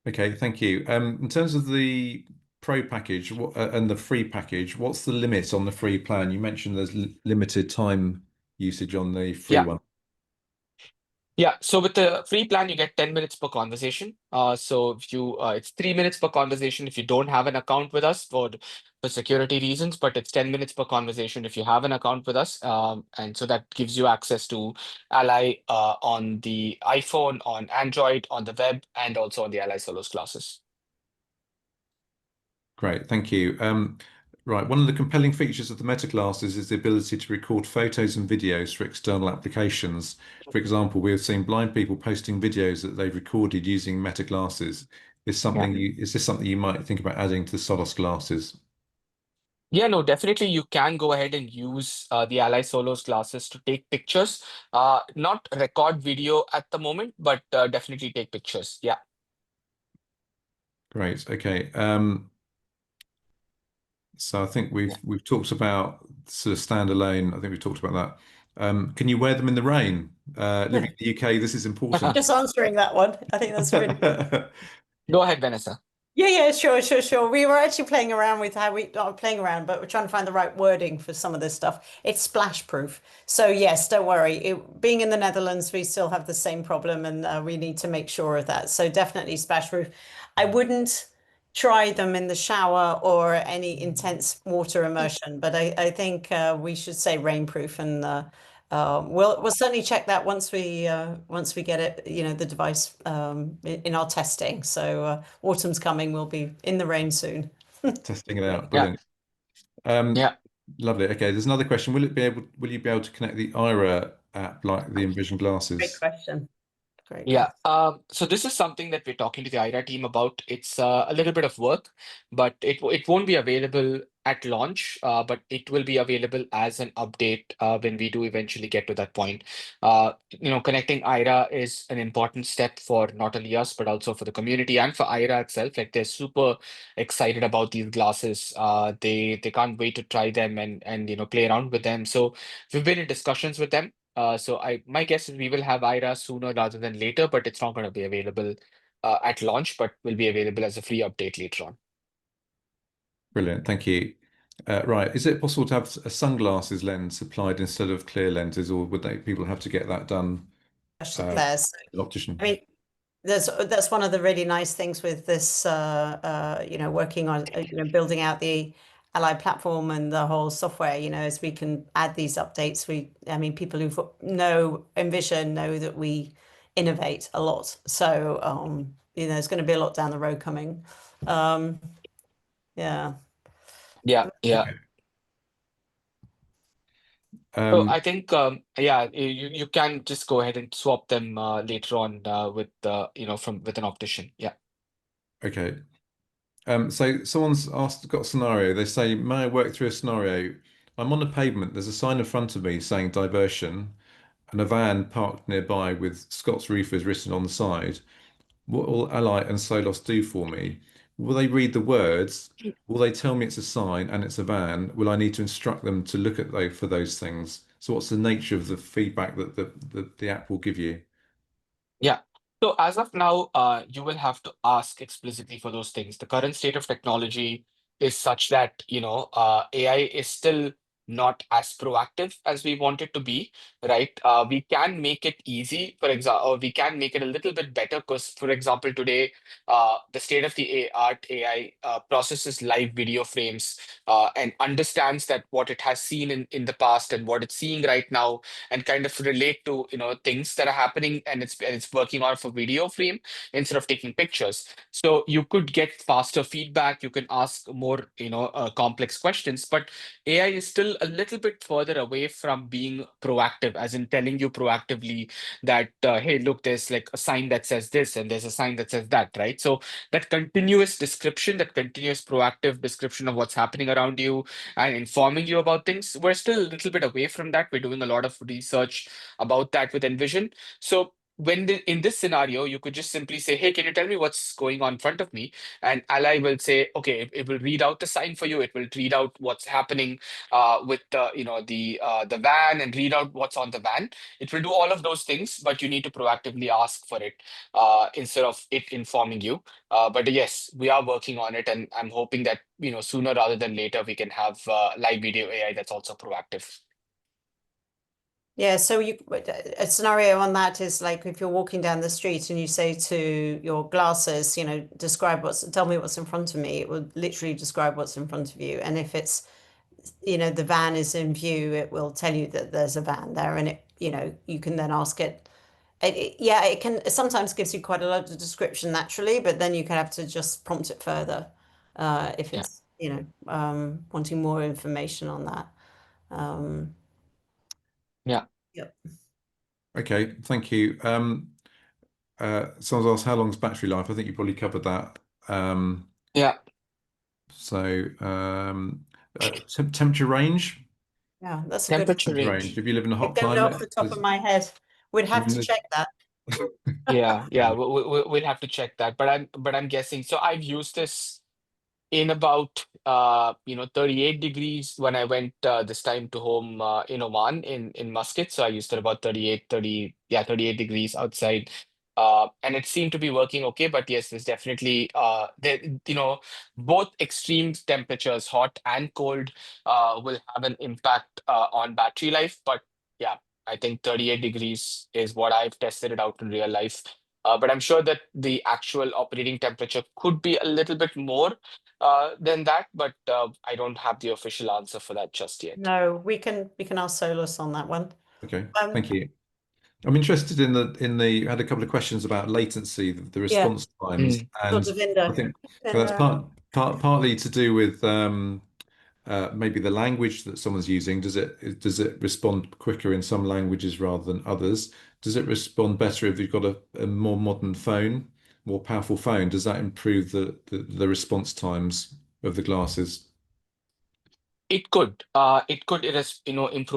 Okay, thank you. In terms of the Pro package and the free package, what's the limit on the free plan? You mentioned there's limited time usage on the free one. Yeah, so with the free plan, you get 10 minutes per conversation. So if it's 3 minutes per conversation if you don't have an account with us for security reasons, but it's 10 minutes per conversation if you have an account with us. And so that gives you access to Ally on the iPhone, on Android, on the web, and also on the Ally Solos glasses. Great, thank you. Right, one of the compelling features of the Meta glasses is the ability to record photos and videos for external applications. For example, we have seen blind people posting videos that they've recorded using Meta glasses. Is this something you might think about adding to the Solos glasses? Yeah, no, definitely you can go ahead and use the Ally Solos glasses to take pictures. Not record video at the moment, but definitely take pictures. Yeah. Great. Okay. So I think we've talked about sort of standalone. I think we've talked about that. Can you wear them in the rain? Living in the UK, this is important. Just answering that one. I think that's really good. Go ahead, Vanessa. Yeah, sure. We were actually playing around with not playing around, but we're trying to find the right wording for some of this stuff. It's splash proof. So yes, don't worry. Being in the Netherlands, we still have the same problem and we need to make sure of that. So definitely splash proof. I wouldn't try them in the shower or any intense water immersion, but I think we should say rainproof and we'll certainly check that once we get it, the device in our testing. So autumn's coming, we'll be in the rain soon. Testing it out. Brilliant. Yeah. Lovely. Okay, there's another question. Will you be able to connect the Ira app like the Envision glasses? Great question. Yeah. So this is something that we're talking to the IRA team about. It's a little bit of work, but it won't be available at launch, but it will be available as an update when we do eventually get to that point. Connecting Aira is an important step for not only us, but also for the community and for Aira itself. Like they're super excited about these glasses. They can't wait to try them and play around with them. So we've been in discussions with them. So my guess is we will have Aira sooner rather than later, but it's not going to be available at launch, but will be available as a free update later on. Brilliant, thank you. Right, is it possible to have a sunglasses lens supplied instead of clear lenses, or would people have to get that done Question there. So, an optician? I mean, that's one of the really nice things with this, working on, building out the Ally platform and the whole software, as we can add these updates. People who know Envision know that we innovate a lot. So, there's going to be a lot down the road coming. Yeah. Yeah. So I think, you can just go ahead and swap them later on with with an optician. Yeah. Okay. So someone's got a scenario. They say, may I work through a scenario? I'm on the pavement. There's a sign in front of me saying diversion, and a van parked nearby with Scott's Roofers written on the side. What will Ally and Solos do for me? Will they read the words? Will they tell me it's a sign and it's a van? Will I need to instruct them to look at for those things? So what's the nature of the feedback that the app will give you? Yeah. So as of now, you will have to ask explicitly for those things. The current state of technology is such that, AI is still not as proactive as we want it to be, right? We can make it easy, for example, or we can make it a little bit better because, for example, today, the state of the art AI processes live video frames and understands that what it has seen in the past and what it's seeing right now and kind of relate to things that are happening and it's working on for video frame instead of taking pictures. So you could get faster feedback, you can ask more complex questions, but AI is still a little bit further away from being proactive, as in telling you proactively that hey, look, there's like a sign that says this and there's a sign that says that, right? So that continuous description, that continuous proactive description of what's happening around you and informing you about things, we're still a little bit away from that. We're doing a lot of research about that with Envision. So in this scenario, you could just simply say, hey, can you tell me what's going on in front of me? And Ally will say, okay, it will read out the sign for you. It will read out what's happening with the van and read out what's on the van. It will do all of those things, but you need to proactively ask for it instead of it informing you. But yes, we are working on it, and I'm hoping that sooner rather than later we can have live video AI that's also proactive. Yeah, so a scenario on that is like if you're walking down the street and you say to your glasses, tell me what's in front of me, it will literally describe what's in front of you. And if it's, the van is in view, it will tell you that there's a van there, and you can then ask it. It can sometimes gives you quite a lot of description naturally, but then you can have to just prompt it further if Yeah. it's, wanting more information on that. Yeah. Yep. Okay, thank you. Someone's asked how long's battery life? I think you probably covered that. Yeah. So temperature range. Yeah, that's a good one. Temperature Temperature range. range. If you live in a I hot don't know off the climate, top of my head. We'd have to check that. Yeah, we'll have to check that. But I'm guessing. So I've used this in about 38 degrees when I went this time to home in Oman in Muscat. So I used it about 38 degrees outside. And it seemed to be working okay, but yes, there's definitely both extreme temperatures, hot and cold, will have an impact on battery life. But yeah, I think 38 degrees is what I've tested it out in real life. But I'm sure that the actual operating temperature could be a little bit more than that, but I don't have the official answer for that just yet. No, we can ask Solus on that one. Okay, Um, thank you. I'm interested I had a couple of questions about latency, the yeah, response times, Mm. and I Davinder. think so that's partly to do with maybe the language that someone's using. Does it respond quicker in some languages rather than others? Does it respond better if you've got a more modern phone, more powerful phone? Does that improve the response times of the glasses? Improve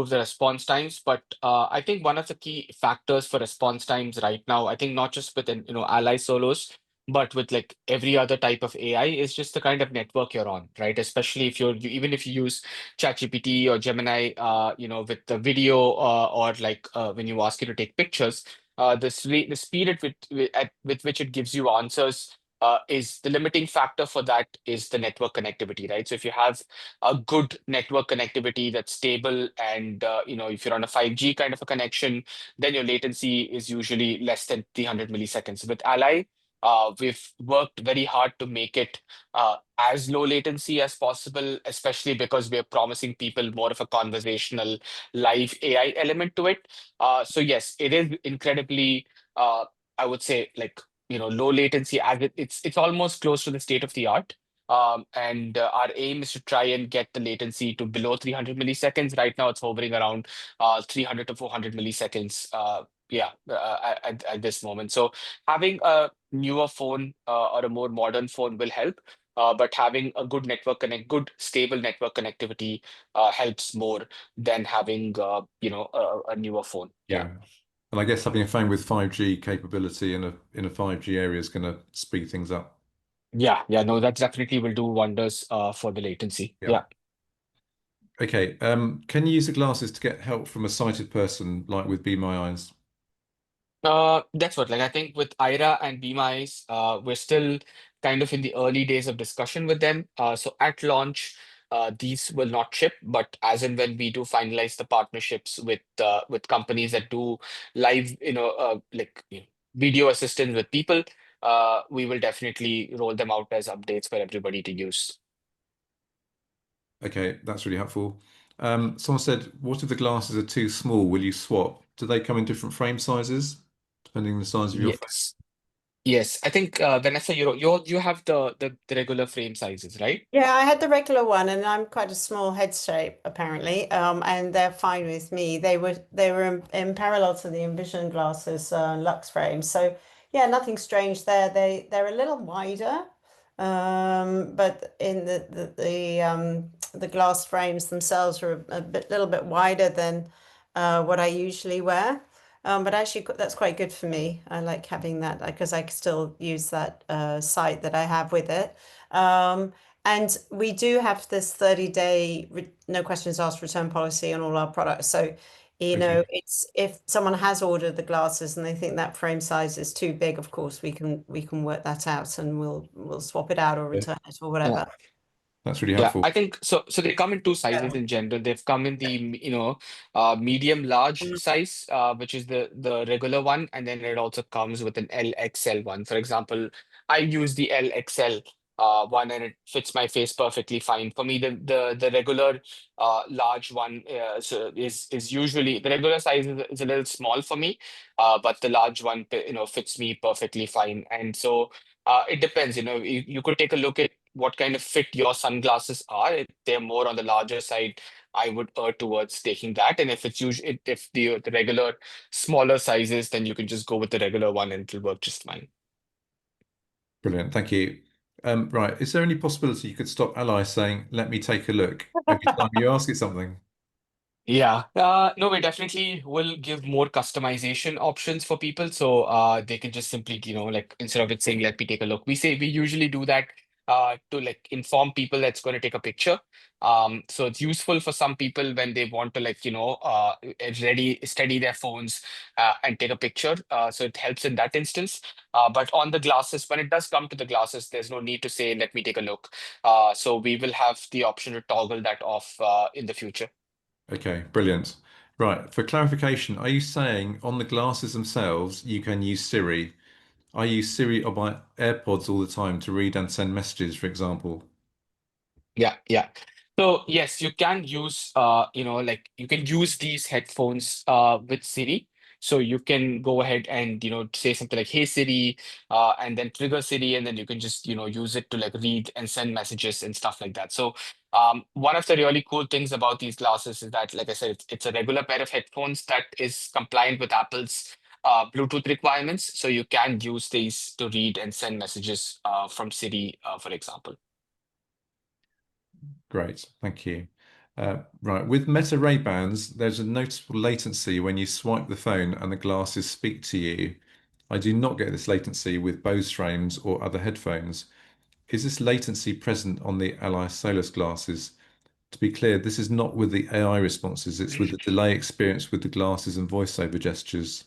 the response times, but I think one of the key factors for response times right now, I think not just within, Ally Solos, but with like every other type of AI is just the kind of network you're on, right? Especially if even if you use ChatGPT or Gemini, with the video or like when you ask it to take pictures, the speed with which it gives you answers is the limiting factor for that is the network connectivity, right? So if you have a good network connectivity that's stable and if you're on a 5G kind of a connection, then your latency is usually less than 300 milliseconds. With Ally, we've worked very hard to make it as low latency as possible, especially because we're promising people more of a conversational live AI element to it. So yes, it is incredibly I would say like low latency as it's almost close to the state of the art. And our aim is to try and get the latency to below 300 milliseconds. Right now, it's hovering around 300 to 400 milliseconds. At this moment. So having a newer phone or a more modern phone will help. But having a good stable network connectivity helps more than having a newer phone. Yeah. Yeah. And I guess having a phone with 5G capability in a 5G area is going to speed things up. Yeah, no, that definitely will do wonders for the latency. Yeah. Yeah. Okay. Can you use the glasses to get help from a sighted person, like with Be My Eyes? That's what, like, I think with Ira and Be My Eyes, we're still kind of in the early days of discussion with them. So at launch, these will not ship, but as and when we do finalize the partnerships with companies that do live, video assistance with people, we will definitely roll them out as updates for everybody to use. Okay, that's really helpful. Someone said, what if the glasses are too small? Will you swap? Do they come in different frame sizes, depending on the size of your phone? Yes. Yes, I think Vanessa, you have the regular frame sizes, right? Yeah, I had the regular one, and I'm quite a small head shape apparently, and they're fine with me. They were in parallel to the Envision Glasses Lux frame, so yeah, nothing strange there. They're a little wider, but in the glass frames themselves are little bit wider than what I usually wear. But actually, that's quite good for me. I like having that because I can still use that sight that I have with it. And we do have this 30-day no questions asked return policy on all our products. So, Okay, it's if someone has ordered the glasses and they think that frame size is too big, of course we can work that out and we'll swap it out or yeah, return it or whatever. that's really Yeah, helpful. I think so. So they come in two sizes Yeah. in general. They've come in the medium large size, which is the regular one, and then it also comes with an LXL one. For example, I use the LXL one, and it fits my face perfectly fine. For me, the regular large one is usually the regular size is a little small for me, but the large one fits me perfectly fine. And so it depends. You could take a look at what kind of fit your sunglasses are. If they're more on the larger side, I would err towards taking that. And if it's usually if the regular smaller sizes, then you can just go with the regular one and it'll work just fine. Brilliant, thank you. Right, is there any possibility you could stop Ally saying, let me take a look every time you ask it something? Yeah, no, we definitely will give more customization options for people. So they can just simply, like instead of it saying, let me take a look, we usually do that to like inform people that's going to take a picture. So it's useful for some people when they want to like, steady their phones and take a picture. So it helps in that instance. But on the glasses, when it does come to the glasses, there's no need to say, let me take a look. So we will have the option to toggle that off in the future. Okay, brilliant. Right, for clarification, are you saying on the glasses themselves you can use Siri? I use Siri on my AirPods all the time to read and send messages, for example. Yeah. So yes, you can use like you can use these headphones with Siri. So you can go ahead and say something like, "Hey Siri," and then trigger Siri, and then you can just use it to like read and send messages and stuff like that. So one of the really cool things about these glasses is that, like I said, it's a regular pair of headphones that is compliant with Apple's Bluetooth requirements. So you can use these to read and send messages from Siri, for example. Great, thank you. Right. With Meta Ray-Bans, there's a noticeable latency when you swipe the phone and the glasses speak to you. I do not get this latency with Bose frames or other headphones. Is this latency present on the Ally Solus glasses? To be clear, this is not with the AI responses, it's with the delay experience with the glasses and voiceover gestures.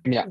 Yeah.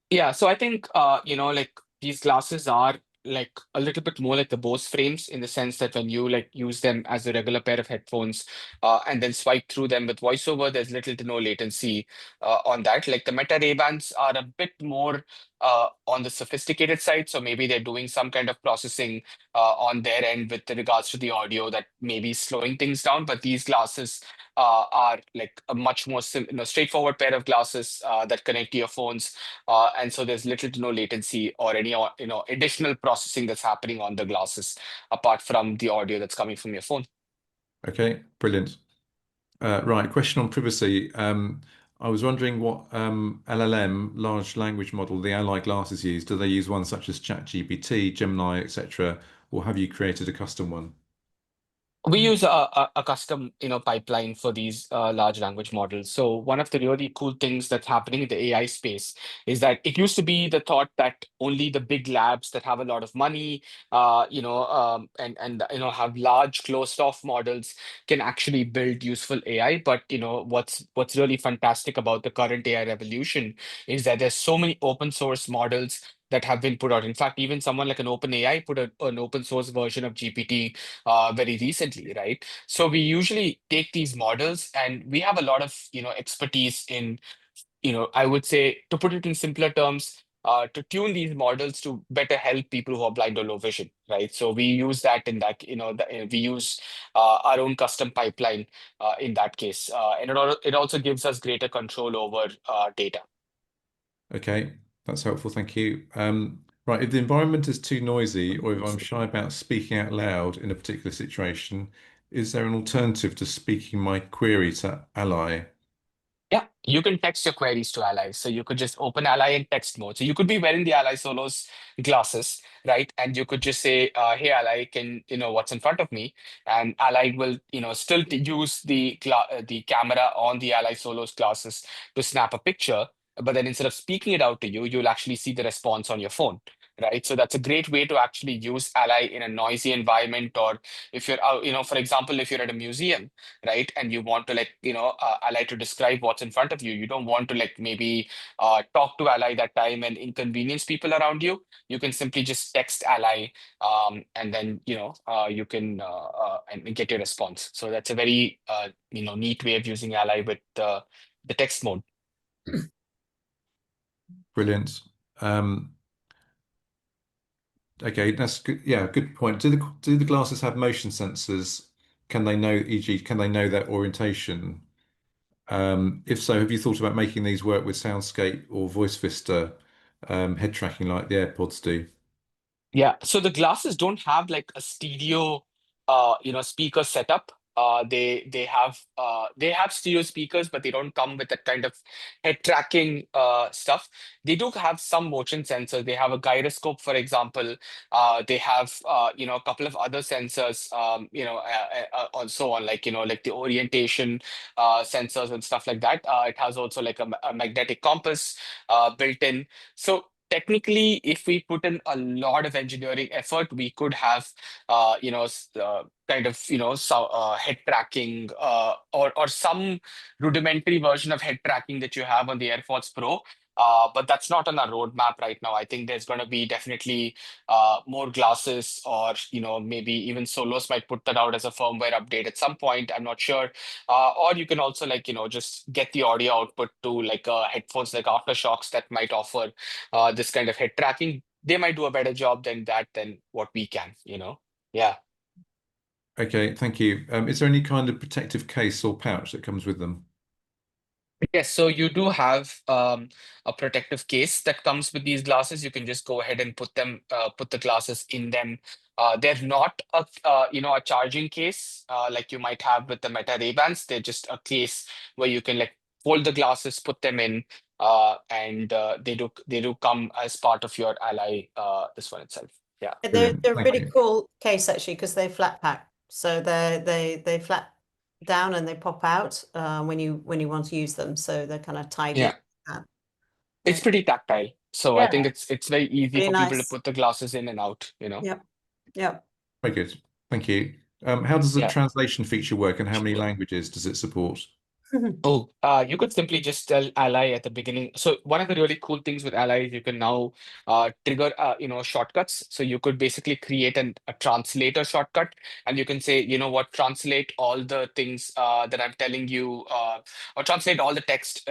Yeah, so I think like these glasses are like a little bit more like the Bose frames in the sense that when you like use them as a regular pair of headphones and then swipe through them with voiceover, there's little to no latency on that. Like the Meta Ray-Bans are a bit more on the sophisticated side, so maybe they're doing some kind of processing on their end with regards to the audio that may be slowing things down. But these glasses are like a much more straightforward pair of glasses that connect to your phones. And so there's little to no latency or any additional processing that's happening on the glasses apart from the audio that's coming from your phone. Okay, brilliant. Right, question on privacy. I was wondering what LLM, large language model, the Ally glasses use. Do they use one such as ChatGPT, Gemini, etc., or have you created a custom one? We use a custom, pipeline for these large language models. So one of the really cool things that's happening in the AI space is that it used to be the thought that only the big labs that have a lot of money, and have large closed off models can actually build useful AI. But what's really fantastic about the current AI revolution is that there's so many open source models that have been put out. In fact, even someone like an OpenAI put an open source version of GPT very recently, right? So we usually take these models, and we have a lot of expertise in, I would say, to put it in simpler terms, to tune these models to better help people who are blind or low vision, right? So we use that in that, we use our own custom pipeline in that case, and it also gives us greater control over data. Okay, that's helpful. Thank you. Right, if the environment is too noisy or if I'm shy about speaking out loud in a particular situation, is there an alternative to speaking my query to Ally? Yeah, you can text your queries to Ally. So you could just open Ally in text mode. So you could be wearing the Ally Solos glasses, right? And you could just say, "Hey, Ally, can what's in front of me?" And Ally will, still use the camera on the Ally Solos glasses to snap a picture. But then instead of speaking it out to you, you'll actually see the response on your phone, right? So that's a great way to actually use Ally in a noisy environment, or if you're out, for example, if you're at a museum, right? And you want to Ally to describe what's in front of you. You don't want to maybe talk to Ally that time and inconvenience people around you. You can simply just text Ally, and then you can and get your response. So that's a very neat way of using Ally with the text mode. Brilliant. Okay, that's good. Yeah, good point. Do the glasses have motion sensors? Can they know, e.g., can they know their orientation? If so, have you thought about making these work with Soundscape or Voice Vista head tracking like the AirPods do? Yeah, so the glasses don't have like a stereo, speaker setup. They have stereo speakers, but they don't come with that kind of head tracking stuff. They do have some motion sensors. They have a gyroscope, for example. They have a couple of other sensors, also on like the orientation sensors and stuff like that. It has also like a magnetic compass built in. So technically, if we put in a lot of engineering effort, we could have, kind of, head tracking or some rudimentary version of head tracking that you have on the AirPods Pro. But that's not on our roadmap right now. I think there's going to be definitely more glasses, or maybe even Solos might put that out as a firmware update at some point. I'm not sure. Or you can also just get the audio output to like headphones like Aftershocks that might offer this kind of head tracking. They might do a better job than what we can. Yeah. Okay, thank you. Is there any kind of protective case or pouch that comes with them? Yes, so you do have a protective case that comes with these glasses. You can just go ahead and put the glasses in them. They're not a charging case like you might have with the Meta Ray-Bans. They're just a case where you can like fold the glasses, put them in, and they do come as part of your Ally this one itself. Yeah. They're Brilliant. a Thank really you. cool case actually because they flat pack. So they flap down and they pop out when you want to use them. So they're kind of tied in. Yeah, it's Right. pretty tactile. So I Yeah, think it's very easy pretty for people to nice. put the glasses in and out, you know? Yep. Yep. Very good. Thank you. How does the Yeah. translation feature work, and how many languages does it support? Oh, you could simply just tell Ally at the beginning. So one of the really cool things with Ally is you can now trigger, shortcuts. So you could basically create a translator shortcut, and you can say, you know what, translate all the things that I'm telling you, or translate all the text,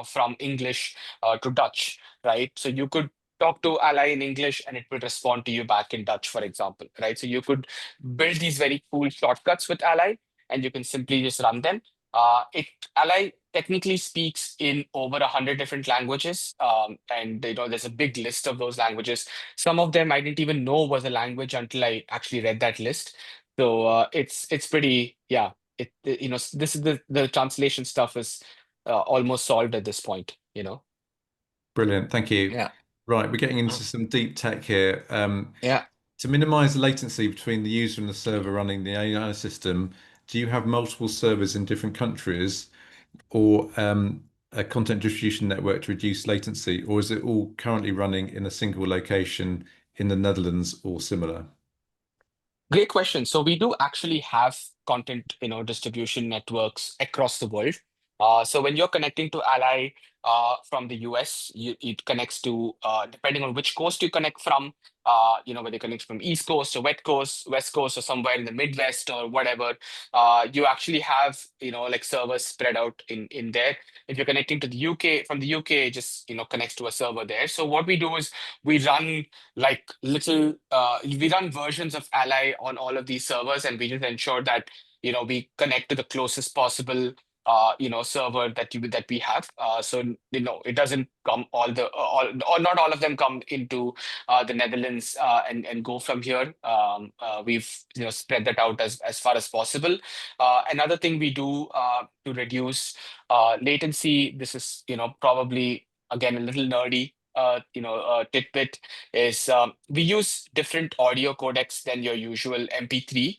from English to Dutch, right? So you could talk to Ally in English, and it will respond to you back in Dutch, for example, right? So you could build these very cool shortcuts with Ally, and you can simply just run them. Ally technically speaks in over 100 different languages, and there's a big list of those languages. Some of them I didn't even know was a language until I actually read that list. So it's pretty, yeah. This is the translation stuff is almost solved at this point. Brilliant. Thank you. Yeah, Right, we're getting into some deep tech here. yeah. To minimize the latency between the user and the server running the AI system, do you have multiple servers in different countries, or a content distribution network to reduce latency, or is it all currently running in a single location in the Netherlands or similar? Great question. So we do actually have content, distribution networks across the world. So when you're connecting to Ally from the US, it connects to depending on which coast you connect from. Whether you connect from East Coast or West Coast, or somewhere in the Midwest or whatever. You actually have like servers spread out in there. If you're connecting to the UK from the UK, it just connects to a server there. So what we do is we run like we run versions of Ally on all of these servers, and we just ensure that we connect to the closest possible server that we have. So it doesn't come all or not all of them come into the Netherlands and go from here. We've spread that out as far as possible. Another thing we do to reduce latency, this is probably again a little nerdy tidbit, is we use different audio codecs than your usual MP3.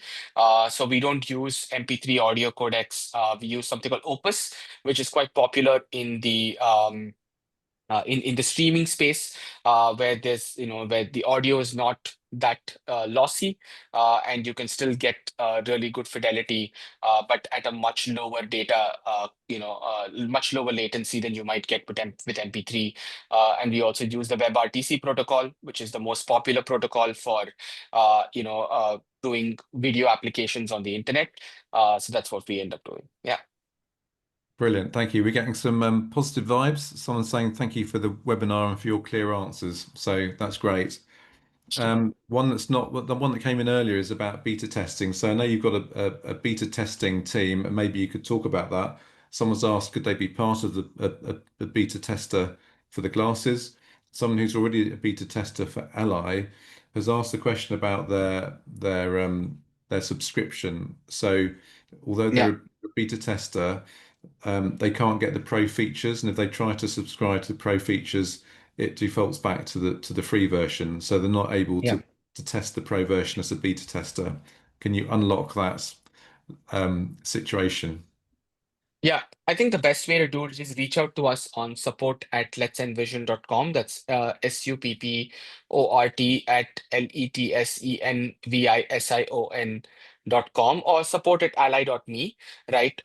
So we don't use MP3 audio codecs. We use something called Opus, which is quite popular in the in the streaming space, where where the audio is not that lossy, and you can still get really good fidelity, but at a much lower much lower latency than you might get with MP3. And we also use the WebRTC protocol, which is the most popular protocol for doing video applications on the internet. So that's what we end up doing. Yeah. Brilliant. Thank you. We're getting some positive vibes. Someone's saying thank you for the webinar and for your clear answers. So that's great. One that's not the one that came in earlier is about beta testing. So I know you've got a beta testing team, and maybe you could talk about that. Someone's asked, could they be part of the beta tester for the glasses? Someone who's already a beta tester for Ally has asked a question about their subscription. So although Yeah. they're a beta tester, they can't get the pro features, and if they try to subscribe to the pro features, it defaults back to the free version, so they're not able Yeah. to test the pro version as a beta tester. Can you unlock that situation? Yeah, I think the best way to do it is reach out to us on support@letsenvision.com. That's support@letsenvision.com, or support@ally.me, right?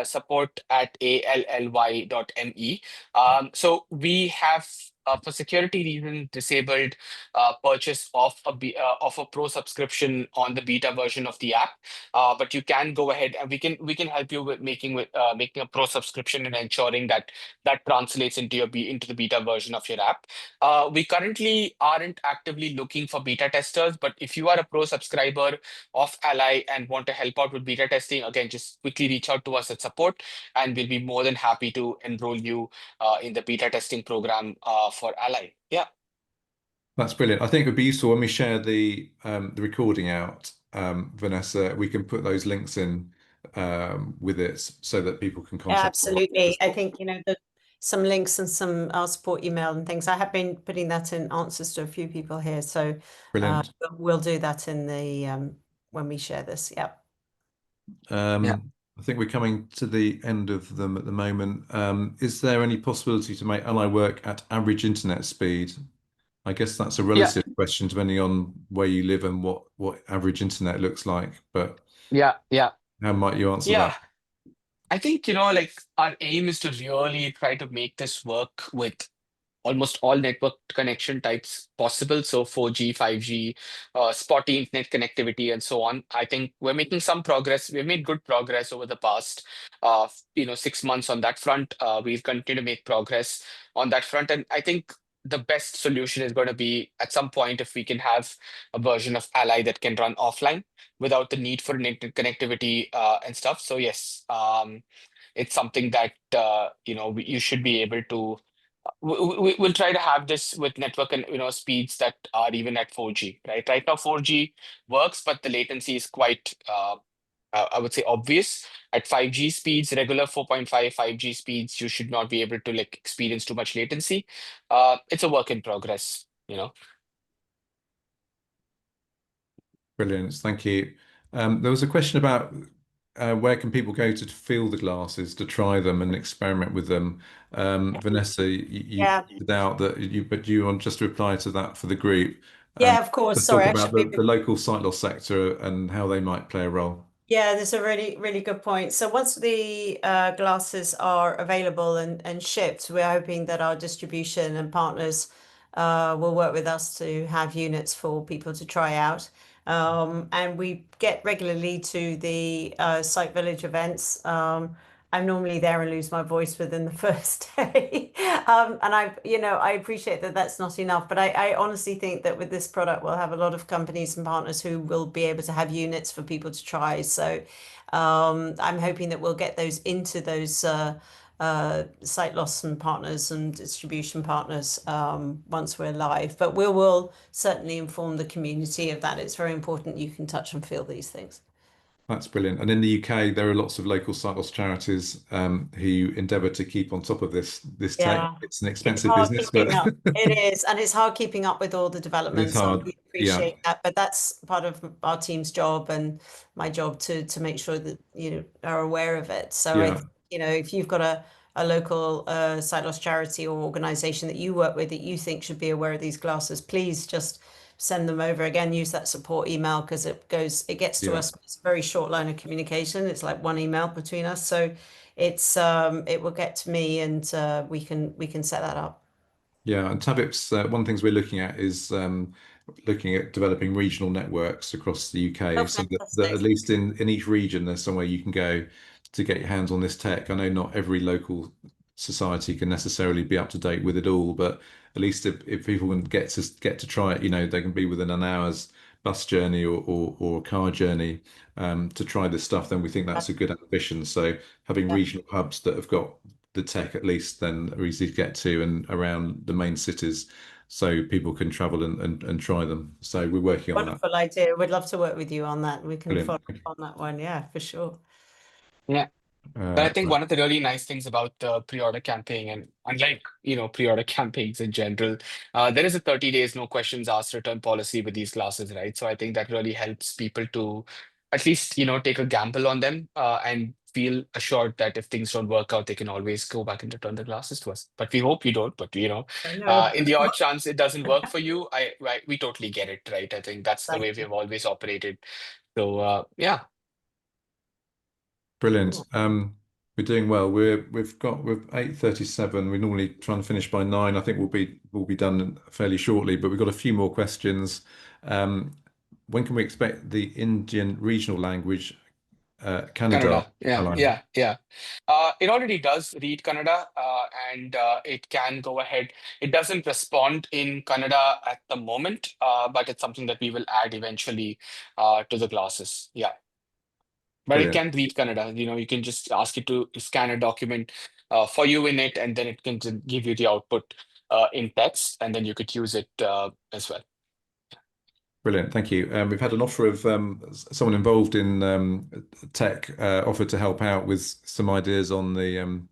Support@all.me. So we have, for security reasons, disabled purchase of a pro subscription on the beta version of the app. But you can go ahead, and we can help you with making a pro subscription and ensuring that translates into the beta version of your app. We currently aren't actively looking for beta testers, but if you are a pro subscriber of Ally and want to help out with beta testing, again, just quickly reach out to us at support, and we'll be more than happy to enroll you in the beta testing program for Ally. Yeah. That's brilliant. I think it would be useful when we share the recording out, Vanessa. We can put those links in with it so that people can contact. Absolutely. I think some links and some our support email and things. I have been putting that in answers to a few people here, so Brilliant. we'll do that in when we share this. Yeah. Yeah. I think we're coming to the end of them at the moment. Is there any possibility to make Ally work at average internet speed? I guess that's a Yeah. relative question depending on where you live and what average internet looks like. But Yeah. Yeah. how might you answer Yeah. that? I think, like our aim is to really try to make this work with almost all network connection types possible. So 4G, 5G, spotty internet connectivity, and so on. I think we're making some progress. We've made good progress over the past, 6 months on that front. We've continued to make progress on that front. And I think the best solution is going to be at some point if we can have a version of Ally that can run offline without the need for an internet connectivity and stuff. So yes, it's something that, you should be able to we'll try to have this with network and speeds that are even at 4G, right? Right now 4G works, but the latency is quite I would say obvious. At 5G speeds, regular 4.5 5G speeds, you should not be able to like experience too much latency. It's a work in progress. Brilliant. Thank you. There was a question about where can people go to feel the glasses, to try them and experiment with them. Vanessa, you Yeah. pointed out that but you want just to reply to that for the group. Yeah, of course. Let's Sorry, talk I about should the, be. the local sight loss sector and how they might play a role. Yeah, that's a really, really good point. So once the glasses are available and shipped, we're hoping that our distribution and partners will work with us to have units for people to try out. And we get regularly to the Sight Village events. I'm normally there and lose my voice within the first day. And I appreciate that that's not enough, but I honestly think that with this product, we'll have a lot of companies and partners who will be able to have units for people to try. So I'm hoping that we'll get those into those sight loss and partners and distribution partners once we're live. But we will certainly inform the community of that. It's very important you can touch and feel these things. That's brilliant. And in the UK, there are lots of local sight loss charities who endeavour to keep on top of this tech. Yeah, It's an it's expensive hard business, but keeping up. It is, and it's hard keeping up with all the it's developments, and hard. we Yeah, appreciate that. But that's part of our team's job and my job to make sure that are aware of it. So yeah, if you've got a local sight loss charity or organization that you work with that you think should be aware of these glasses, please just send them over. Again, use that support email because it gets to yeah. us. It's a very short line of communication. It's like one email between us. So it will get to me and we can set that up. Yeah, and TAVIP's one of the things we're looking at is looking at developing regional networks across the Oh, UK, so that at fantastic. least in each region there's somewhere you can go to get your hands on this tech. I know not every local society can necessarily be up to date with it all, but at least if people can get to try it, they can be within an hour's bus journey or a car journey to try this stuff, then we think that's a good ambition. So having Yeah, regional hubs that have got the tech at least then are easy to get to and around the main cities so people can travel and try them. So we're working on that. wonderful idea. We'd love to work with you on that. We can follow Brilliant. up on that one. Yeah, for sure. Yeah. But I think Right. one of the really nice things about the pre-order campaign, and unlike pre-order campaigns in general, there is a 30 days no questions asked return policy with these glasses, right? So I think that really helps people to at least take a gamble on them and feel assured that if things don't work out, they can always go back and return the glasses to us. But we hope you don't. But I know. in the odd chance it doesn't work for you, we totally get it, right? I think that's the Thank way you. we've always operated. So yeah. Brilliant. Cool. We're doing well. We're 8:37. We normally try and finish by 9. I think we'll be done fairly shortly, but we've got a few more questions. When can we expect the Indian regional language, Kannada, Canada. Yeah, ally? yeah, yeah. It already does read Kannada, and it can go ahead. It doesn't respond in Kannada at the moment, but it's something that we will add eventually to the glasses. Yeah, but it Brilliant. can read Kannada. You can just ask it to scan a document for you in it, and then it can give you the output in text, and then you could use it as well. Brilliant, thank you. We've had an offer of someone involved in tech offered to help out with some ideas on the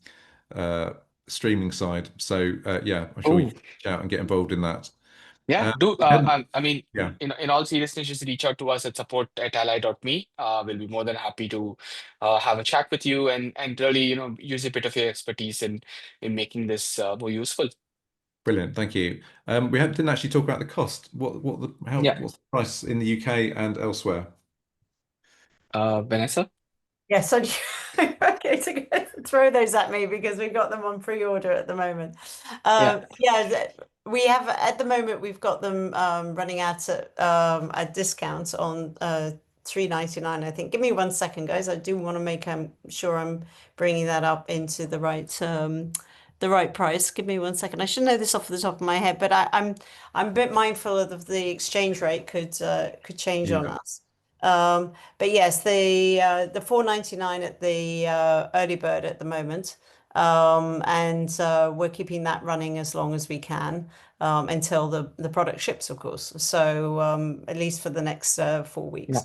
streaming side. So yeah, I'm sure we Oh, can reach out and get involved in that. Yeah, do And I mean, yeah, in all seriousness, just reach out to us at support@ally.me. We'll be more than happy to have a chat with you and really, use a bit of your expertise in making this more useful. brilliant. Thank you. Didn't actually talk about the cost. Yeah, What's the price in the UK and elsewhere? Vanessa? Yes, okay, to throw those at me because we've got them on pre-order at the moment. Yeah, We have at the moment we've got them running out at a discount on $3.99, I think. Give me 1 second, guys. I do want to make sure I'm bringing that up into the right price. Give me 1 second. I should know this off the top of my head, but I'm a bit mindful of the exchange rate could change on Yeah, us. But yes, the 4.99 at the early bird at the moment, and we're keeping that running as long as we can until the product ships, of course. So at least for the next 4 weeks.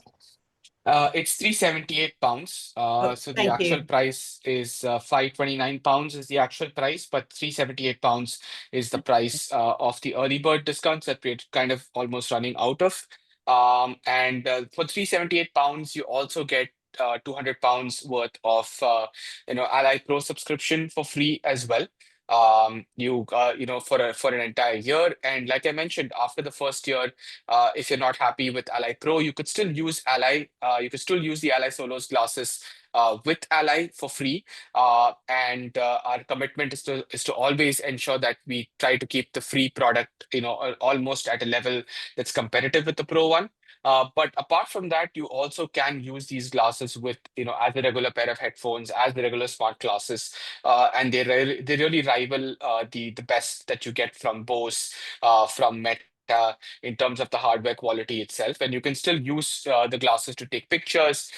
it's £378. Oh, So the thank actual you. price is £529 is the actual price, but £378 is the price of the early bird discounts that we're kind of almost running out of. And for £378, you also get £200 worth of Ally Pro subscription for free as well. For an entire year. And like I mentioned, after the first year, if you're not happy with Ally Pro, you could still use Ally. You could still use the Ally Solos glasses with Ally for free. And our commitment is to always ensure that we try to keep the free product, almost at a level that's competitive with the Pro one. But apart from that, you also can use these glasses with, as a regular pair of headphones, as the regular smart glasses, and they really rival the best that you get from Bose, from Meta, in terms of the hardware quality itself. And you can still use the glasses to take pictures.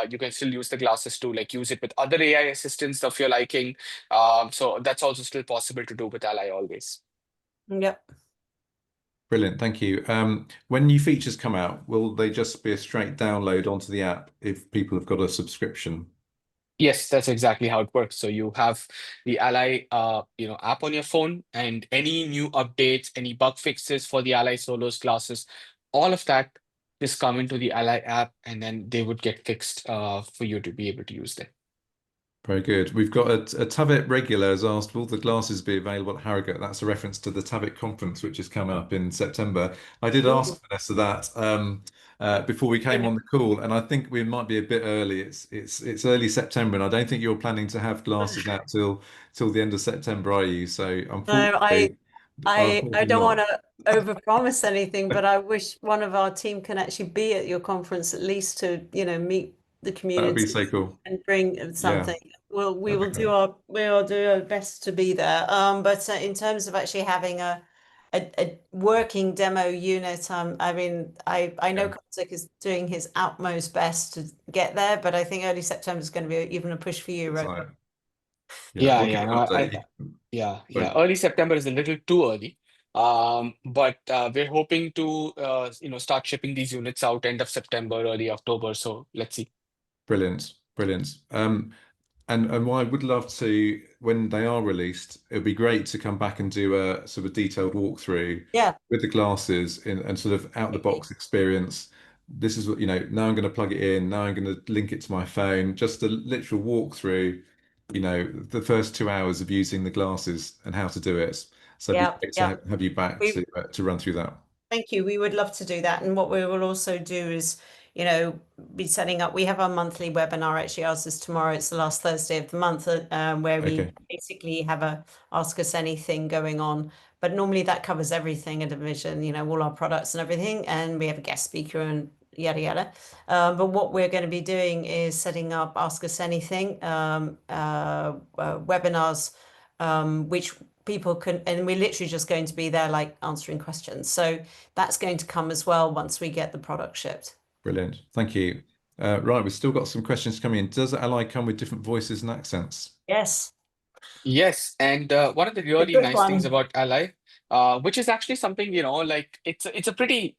You can still use the glasses to use it with other AI assistants of your liking. So that's also still possible to do with Ally always. Yep. brilliant. Thank you. When new features come out, will they just be a straight download onto the app if people have got a subscription? Yes, that's exactly how it works. So you have the Ally, app on your phone, and any new updates, any bug fixes for the Ally Solos classes, all of that just come into the Ally app, and then they would get fixed for you to be able to use them. Very good. We've got a TAVIP regular has asked, will the glasses be available at Harrogate? That's a reference to the TAVIP conference, which is coming up in September. I did Ooh, ask Vanessa that before we came yeah. on the call, and I think we might be a bit early. It's early September, and I don't think you're planning to have glasses out till the end of September, are you? So No, unfortunately, I unfortunately don't want not. to overpromise anything, but I wish one of our team can actually be at your conference at least to, meet the That would be community so cool. and bring Yeah, something. Well, that'd be great. we will do our best to be there. But in terms of actually having a working demo unit, I mean, I know Yeah, Karthik is doing his utmost best to get there, but I think early September is going to be even a push for you, that's right? right. Yeah, Yeah, we'll give yeah, an no, update. yeah. Sorry. Early September is a little too early. But we're hoping to, start shipping these units out end of September, early October. So let's see. Brilliant, brilliant. And what I would love to, when they are released, it'd be great to come back and do a sort of detailed walkthrough Yeah. with the glasses and sort of out the box experience. This is what, now I'm going to plug it in, now I'm going to link it to my phone, just a literal walkthrough, the first 2 hours of using the glasses and how to do it. So it'd be Yeah, great to yeah. have you back We to run through that. Thank you. We would love to do that. And what we will also do is, be setting up. We have our monthly webinar. Actually, ours is tomorrow. It's the last Thursday of the month, where we Okay, basically have a Ask Us Anything going on. But normally that covers everything in Envision, all our products and everything. And we have a guest speaker and yada yada. But what we're going to be doing is setting up Ask Us Anything webinars, which people can, and we're literally just going to be there like answering questions. So that's going to come as well once we get the product shipped. brilliant. Thank you. Right, we've still got some questions coming in. Does Ally come with different voices and accents? Yes, Yes, and one of the a really good nice things one. about Ally, which is actually something, like it's a pretty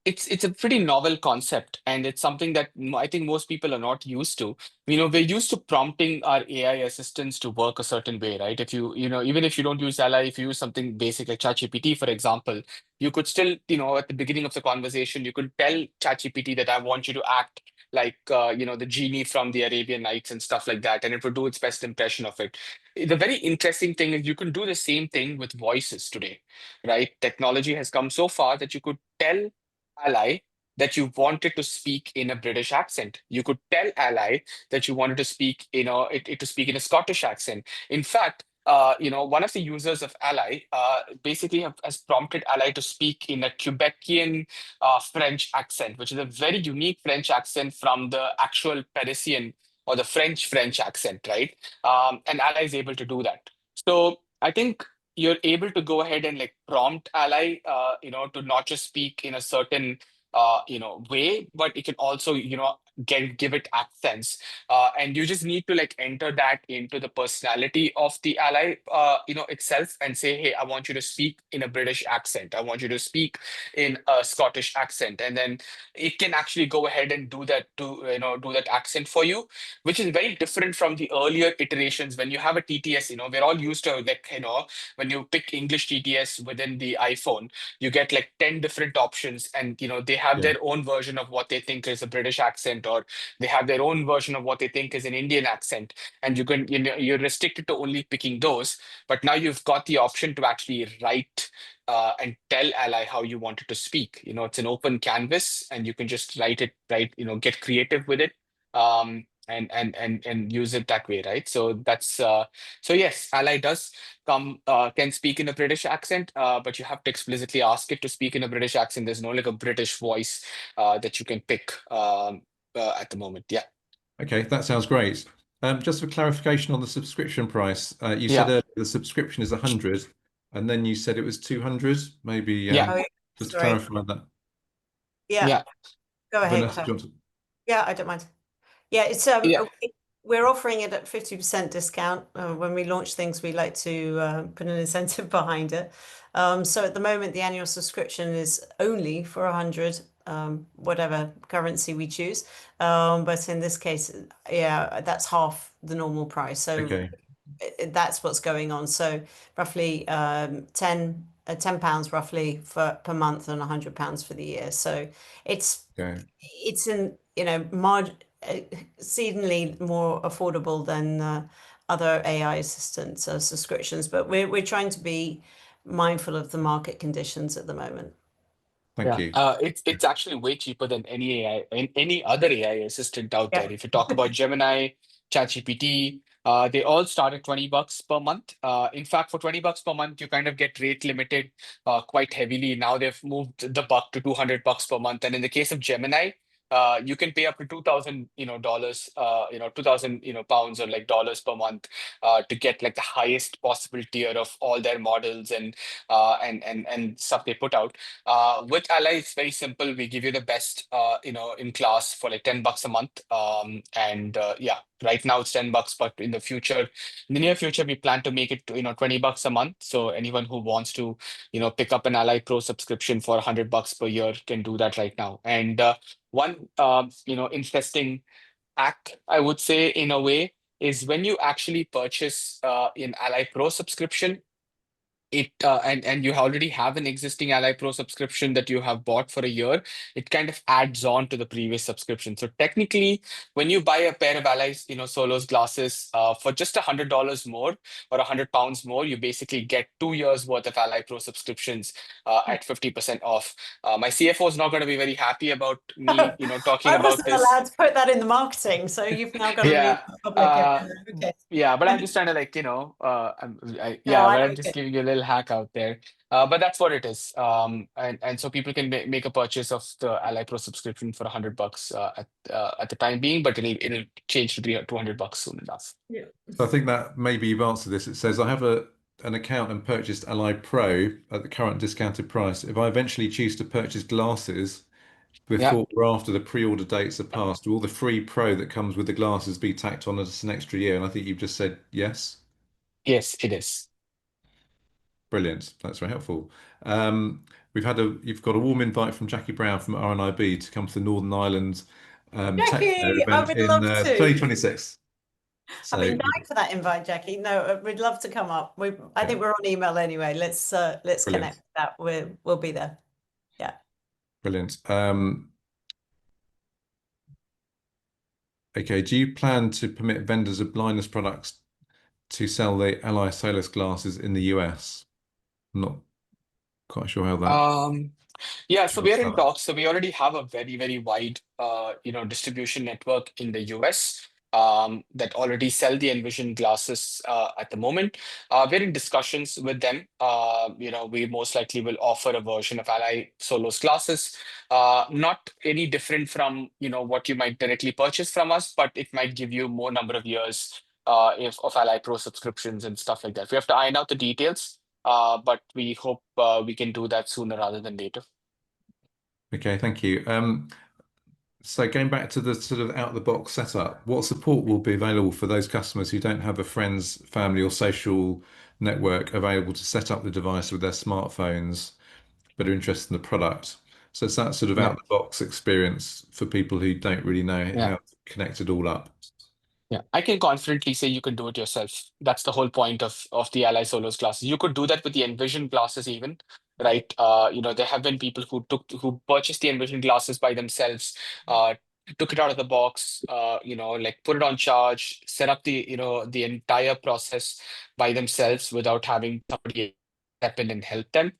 it's a pretty novel concept, and it's something that I think most people are not used to. We're used to prompting our AI assistants to work a certain way, right? If even if you don't use Ally, if you use something basic like ChatGPT, for example, you could still, at the beginning of the conversation, you could tell ChatGPT that I want you to act like, the genie from the Arabian Nights and stuff like that, and it would do its best impression of it. The very interesting thing is you can do the same thing with voices today, right? Technology has come so far that you could tell Ally that you wanted to speak in a British accent. You could tell Ally that you wanted to speak, it to speak in a Scottish accent. In fact, one of the users of Ally basically has prompted Ally to speak in a Quebecian French accent, which is a very unique French accent from the actual Parisian or the French accent, right? And Ally is able to do that. So I think you're able to go ahead and like prompt Ally, to not just speak in a certain, way, but it can also, give it accents. And you just need to like enter that into the personality of the Ally, itself, and say, hey, I want you to speak in a British accent. I want you to speak in a Scottish accent. And then it can actually go ahead and do that do that accent for you, which is very different from the earlier iterations. When you have a TTS, we're all used to like, when you pick English TTS within the iPhone, you get like 10 different options, and they have Yeah. their own version of what they think is a British accent, or they have their own version of what they think is an Indian accent. And you're restricted to only picking those. But now you've got the option to actually write and tell Ally how you want it to speak. It's an open canvas, and you can just get creative with it. And use it that way, right? So that's so yes, Ally does can speak in a British accent, but you have to explicitly ask it to speak in a British accent. There's no like a British voice that you can pick at the moment. Yeah. Okay, that sounds great. Just for clarification on the subscription price, you said Yeah. earlier the subscription is 100, and then you said it was 200. Maybe Yeah. Oh, yeah, just to sorry. clarify that. Yeah, Yeah. go ahead, Vanessa, Claire. do you want to? Yeah, I don't mind. Yeah, it's Yeah. we're offering it at 50% discount. When we launch things, we like to put an incentive behind it. So at the moment, the annual subscription is only for 100, whatever currency we choose. But in this case, yeah, that's half the normal price. So Okay, that's what's going on. So roughly 10 £10 roughly for per month, and £100 for the year. So it's okay, it's an exceedingly more affordable than other AI assistants subscriptions, but we're trying to be mindful of the market conditions at the moment. thank Yeah, you. it's actually way cheaper than any other AI assistant out there. Yeah. If you talk about Gemini, ChatGPT, they all start at $20 per month. In fact, for $20 per month, you kind of get rate limited quite heavily. Now they've moved the buck to $200 per month, and in the case of Gemini, you can pay up to 2,000, dollars, 2,000, pounds or like dollars per month to get like the highest possible tier of all their models and stuff they put out. With Ally, it's very simple. We give you the best, in class for like $10 a month. And yeah, right now it's $10, but in the near future, we plan to make it to, $20 a month. So anyone who wants to, pick up an Ally Pro subscription for $100 per year can do that right now. And one, interesting act, I would say, in a way, is when you actually purchase an Ally Pro subscription, and you already have an existing Ally Pro subscription that you have bought for a year, it kind of adds on to the previous subscription. So technically, when you buy a pair of Ally's, Solos glasses for just $100 more or £100 more, you basically get 2 years worth of Ally Pro subscriptions at 50% off. My CFO is not going to be very happy about me, talking I about wasn't this. allowed to put that in the marketing, so you've now got to make Yeah. it public. Uh, Okay. yeah, but I'm just trying to like, No, yeah, I but know. I'm just giving you a little hack out there. But that's what it is. And so people can make a purchase of the Ally Pro subscription for $100 at the time being, but it'll change to $200 soon enough. Yeah. So I think that maybe you've answered this. It says I have an account and purchased Ally Pro at the current discounted price. If I eventually choose to purchase glasses Yeah. before or after the pre-order dates are passed, will the free Pro that comes with the glasses be tacked on as an extra year? And I think you've just said yes. Yes, it is. Brilliant. That's very helpful. You've got a warm invite from Jackie Brown from RNIB to come to the Northern Ireland Tech Fair Jackie, I event would in love to. 2026. I've So been dying for that invite, Jackie. No, we'd love to come up. I think we're on email anyway. Let's brilliant. connect with that. We'll be there. Yeah. Brilliant. Okay, do you plan to permit vendors of blindness products to sell the Ally Solus glasses in the US? I'm not quite sure how that Yeah, so will we are in sell it. talks. So we already have a very, very wide, distribution network in the US that already sell the Envision glasses at the moment. We're in discussions with them. We most likely will offer a version of Ally Solos glasses, not any different from, what you might directly purchase from us, but it might give you more number of years if of Ally Pro subscriptions and stuff like that. We have to iron out the details. But we hope we can do that sooner rather than later. Okay, thank you. So going back to the sort of out-the-box setup, what support will be available for those customers who don't have a friends, family, or social network available to set up the device with their smartphones, but are interested in the product? So it's that sort of Yeah, out-the-box experience for people who don't really know yeah. how to connect it all up. Yeah, I can confidently say you can do it yourself. That's the whole point of the Ally Solos glasses. You could do that with the Envision glasses even, right? There have been people who purchased the Envision glasses by themselves, took it out of the box, like put it on charge, set up the entire process by themselves without having somebody step in and help them.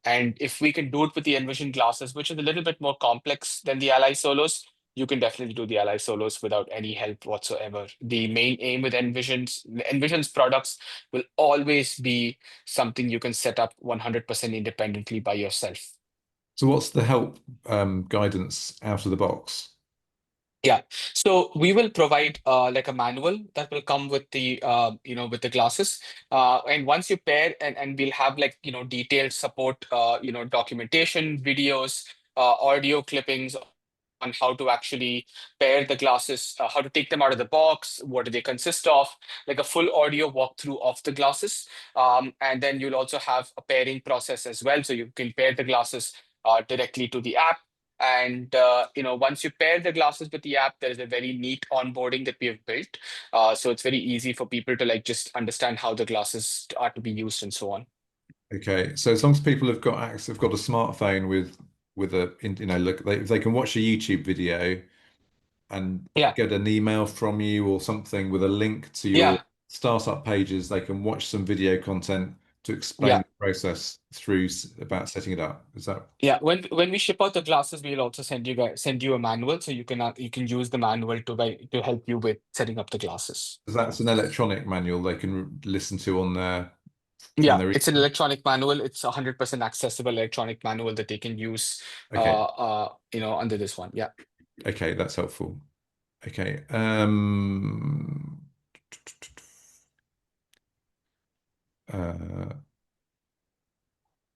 And if we can do it with the Envision glasses, which is a little bit more complex than the Ally Solos, you can definitely do the Ally Solos without any help whatsoever. The main aim with Envision's products will always be something you can set up 100% independently by yourself. So what's the help guidance out of the box? Yeah, so we will provide like a manual that will come with the with the glasses, and once you pair and we'll have like detailed support, documentation, videos, audio clippings on how to actually pair the glasses, how to take them out of the box, what do they consist of, like a full audio walkthrough of the glasses. And then you'll also have a pairing process as well. So you can pair the glasses directly to the app. And once you pair the glasses with the app, there is a very neat onboarding that we have built. So it's very easy for people to like just understand how the glasses are to be used and so on. Okay, so as long as people have got access, have got a smartphone with a look, if they can watch a YouTube video and Yeah, get an email from you or something with a link to your yeah, startup pages, they can watch some video content to explain yeah. the process through about setting it up. Is that Yeah, when we ship out the glasses, we'll also send you a manual so you can use the manual to help you with setting up the glasses. that's an electronic manual they can listen to on their on Yeah, their it's an electronic manual. It's 100% accessible electronic manual that they can use okay. under this one. Yeah. Okay, that's helpful. Okay. Uh,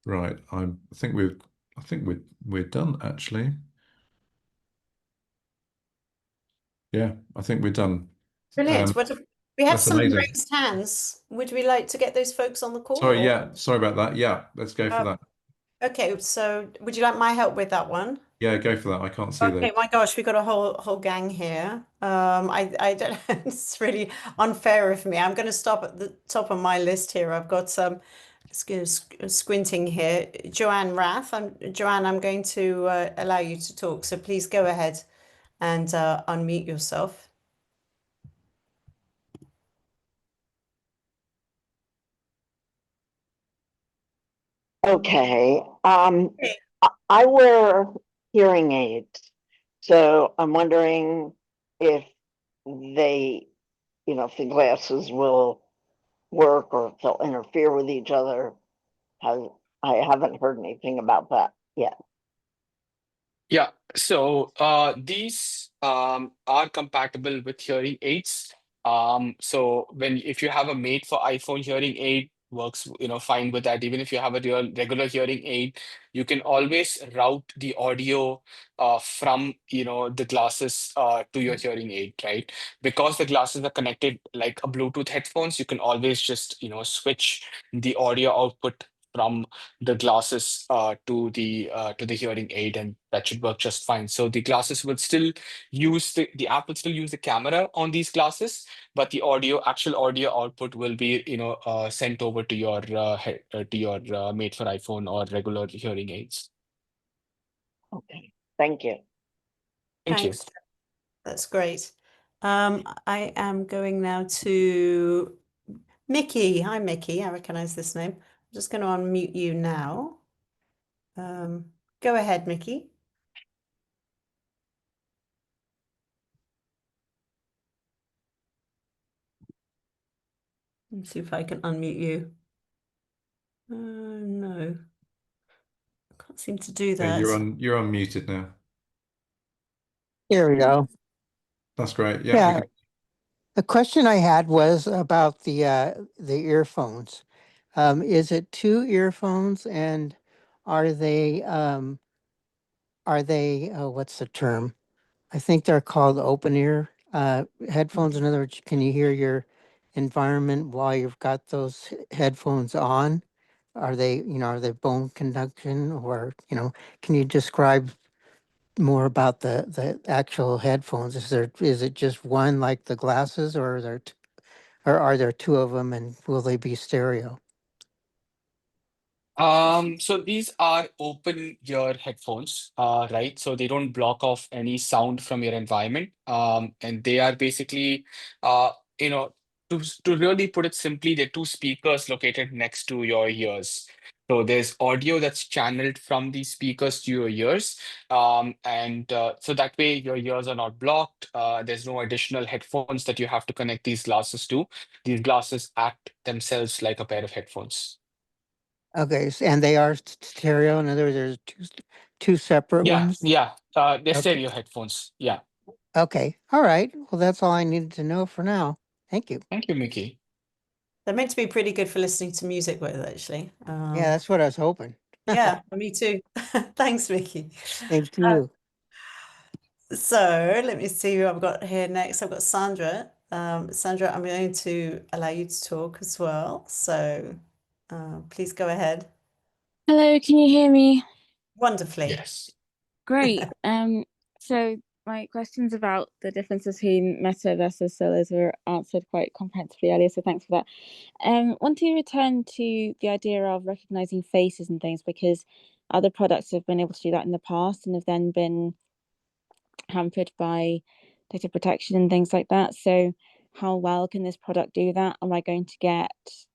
right. I think we're done actually. Yeah, I think we're done. Brilliant. We have That's some amazing. raised hands. Would we like to get those folks on the call? Sorry, yeah, sorry about that. Yeah, let's go for Uh, that. okay, so would you like my help with that one? Yeah, go for that. I can't see those. Okay, my gosh, we've got a whole gang here. I don't it's really unfair of me. I'm going to stop at the top of my list here. I've got some squinting here. Joanne Rath. Joanne, I'm going to allow you to talk. So please go ahead and unmute yourself. Okay. Hey. I wear hearing aids, so I'm wondering if they, if the glasses will work or if they'll interfere with each other. I haven't heard anything about that yet. Yeah. So these are compatible with hearing aids. So if you have a made for iPhone hearing aid, works, fine with that. Even if you have a regular hearing aid, you can always route the audio from, the glasses to your hearing aid, right? Because the glasses are connected like a Bluetooth headphones, you can always just, switch the audio output from the glasses to the hearing aid, and that should work just fine. So the glasses would still use the app will still use the camera on these glasses, but the actual audio output will be sent over to your made for iPhone or regular hearing aids. Okay, thank you. Thank you. Thanks. That's great. I am going now to Mickey. Hi, Mickey. I recognize this name. I'm just going to unmute you now. Go ahead, Mickey. Let's see if I can unmute you. No, I can't seem to do Yeah, that. you're unmuted now. Here we go. That's great. Yeah. Yeah. The question I had was about the earphones. Is it 2 earphones, and are they what's the term? I think they're called open ear headphones. In other words, can you hear your environment while you've got those headphones on? Are they bone conduction, or can you describe more about the actual headphones? Is it just one like the glasses, or are there 2 of them, and will they be stereo? So these are open ear headphones, right? So they don't block off any sound from your environment. And they are basically, you know, to really put it simply, they're 2 speakers located next to your ears. So there's audio that's channeled from these speakers to your ears. And so that way your ears are not blocked. There's no additional headphones that you have to connect these glasses to. These glasses act themselves like a pair of headphones. Okay, and they are stereo. In other words, there's two separate ones. Yeah. They're Okay. stereo headphones. Yeah. Okay, all right. Well, that's all I needed to know for now. Thank you. Thank you, Mickey. They're meant to be pretty good for listening to music with, actually. Yeah, that's what I was hoping. Yeah, me too. Thanks, Mickey. Thank you. So let me see who I've got here next. I've got Sandra. Sandra, I'm going to allow you to talk as well. So please go ahead. Hello, can you hear me? Wonderfully. Yes. Great. So my questions about the difference between meta versus solos were answered quite comprehensively earlier, so thanks for that. Want to return to the idea of recognizing faces and things, because other products have been able to do that in the past and have then been hampered by data protection and things like that. So how well can this product do that? Am I going to get,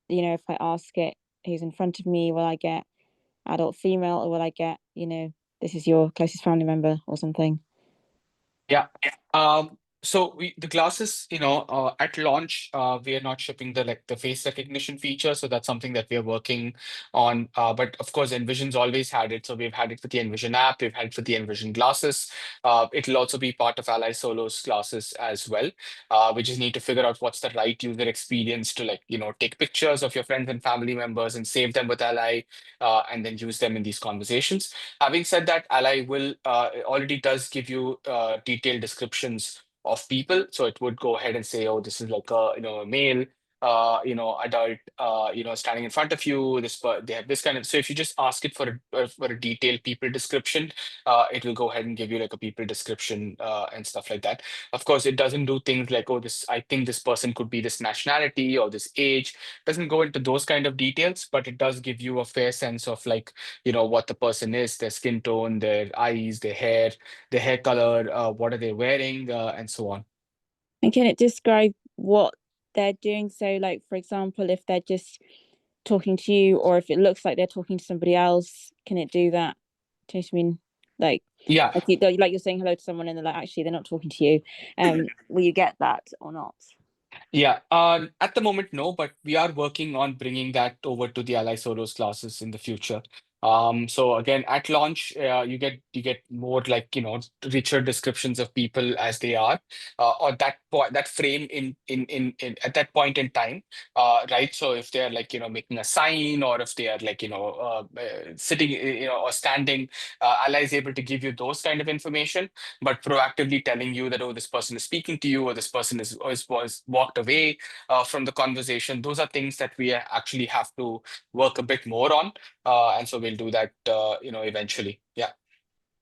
if I ask it who's in front of me, will I get adult female, or will I get, this is your closest family member or something? Yeah. So the glasses, at launch, we are not shipping the face recognition feature. So that's something that we are working on. But of course, Envision's always had it. So we've had it for the Envision app, we've had it for the Envision glasses. It'll also be part of Ally Solo's glasses as well. We just need to figure out what's the right user experience to take pictures of your friends and family members and save them with Ally, and then use them in these conversations. Having said that, Ally will already does give you detailed descriptions of people. So it would go ahead and say, oh, this is like a male, adult, standing in front of you. They have this kind of. So if you just ask it for a detailed people description, it will go ahead and give you like a people description and stuff like that. Of course, it doesn't do things like, oh, I think this person could be this nationality or this age. It doesn't go into those kind of details, but it does give you a fair sense of what the person is, their skin tone, their eyes, their hair color, what are they wearing, and so on. And can it describe what they're doing? So, like, for example, if they're just talking to you, or if it looks like they're talking to somebody else, can it do that? Do you know what I mean? Like, Yeah. like you're saying hello to someone and they're like, actually, they're not talking to you. Will you get that or not? Yeah, at the moment, no, but we are working on bringing that over to the Ally Solos classes in the future. So again, at launch, you get more like, richer descriptions of people as they are, or that frame in at that point in time, right? So if they're like, making a sign, or if they are like, sitting, or standing, Ally is able to give you those kind of information, but proactively telling you that, oh, this person is speaking to you, or this person was walked away from the conversation. Those are things that we actually have to work a bit more on. And so we'll do that, eventually. Yeah.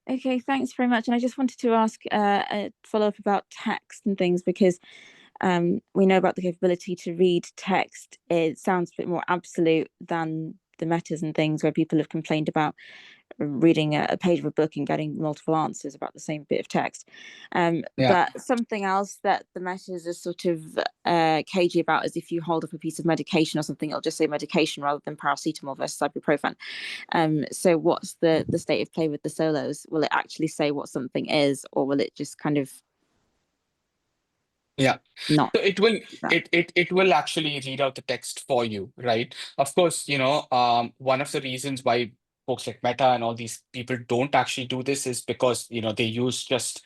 Okay, thanks very much. And I just wanted to ask a follow-up about text and things, because we know about the capability to read text. It sounds a bit more absolute than the metas and things where people have complained about reading a page of a book and getting multiple answers about the same bit of text. Yeah. But something else that the metas are sort of cagey about is if you hold up a piece of medication or something, it'll just say medication rather than paracetamol versus ibuprofen. So what's the state of play with the solos? Will it actually say what something is, or will it just kind of Yeah. not? So it will Right. it will actually read out the text for you, right? Of course, one of the reasons why folks like Meta and all these people don't actually do this is because they use just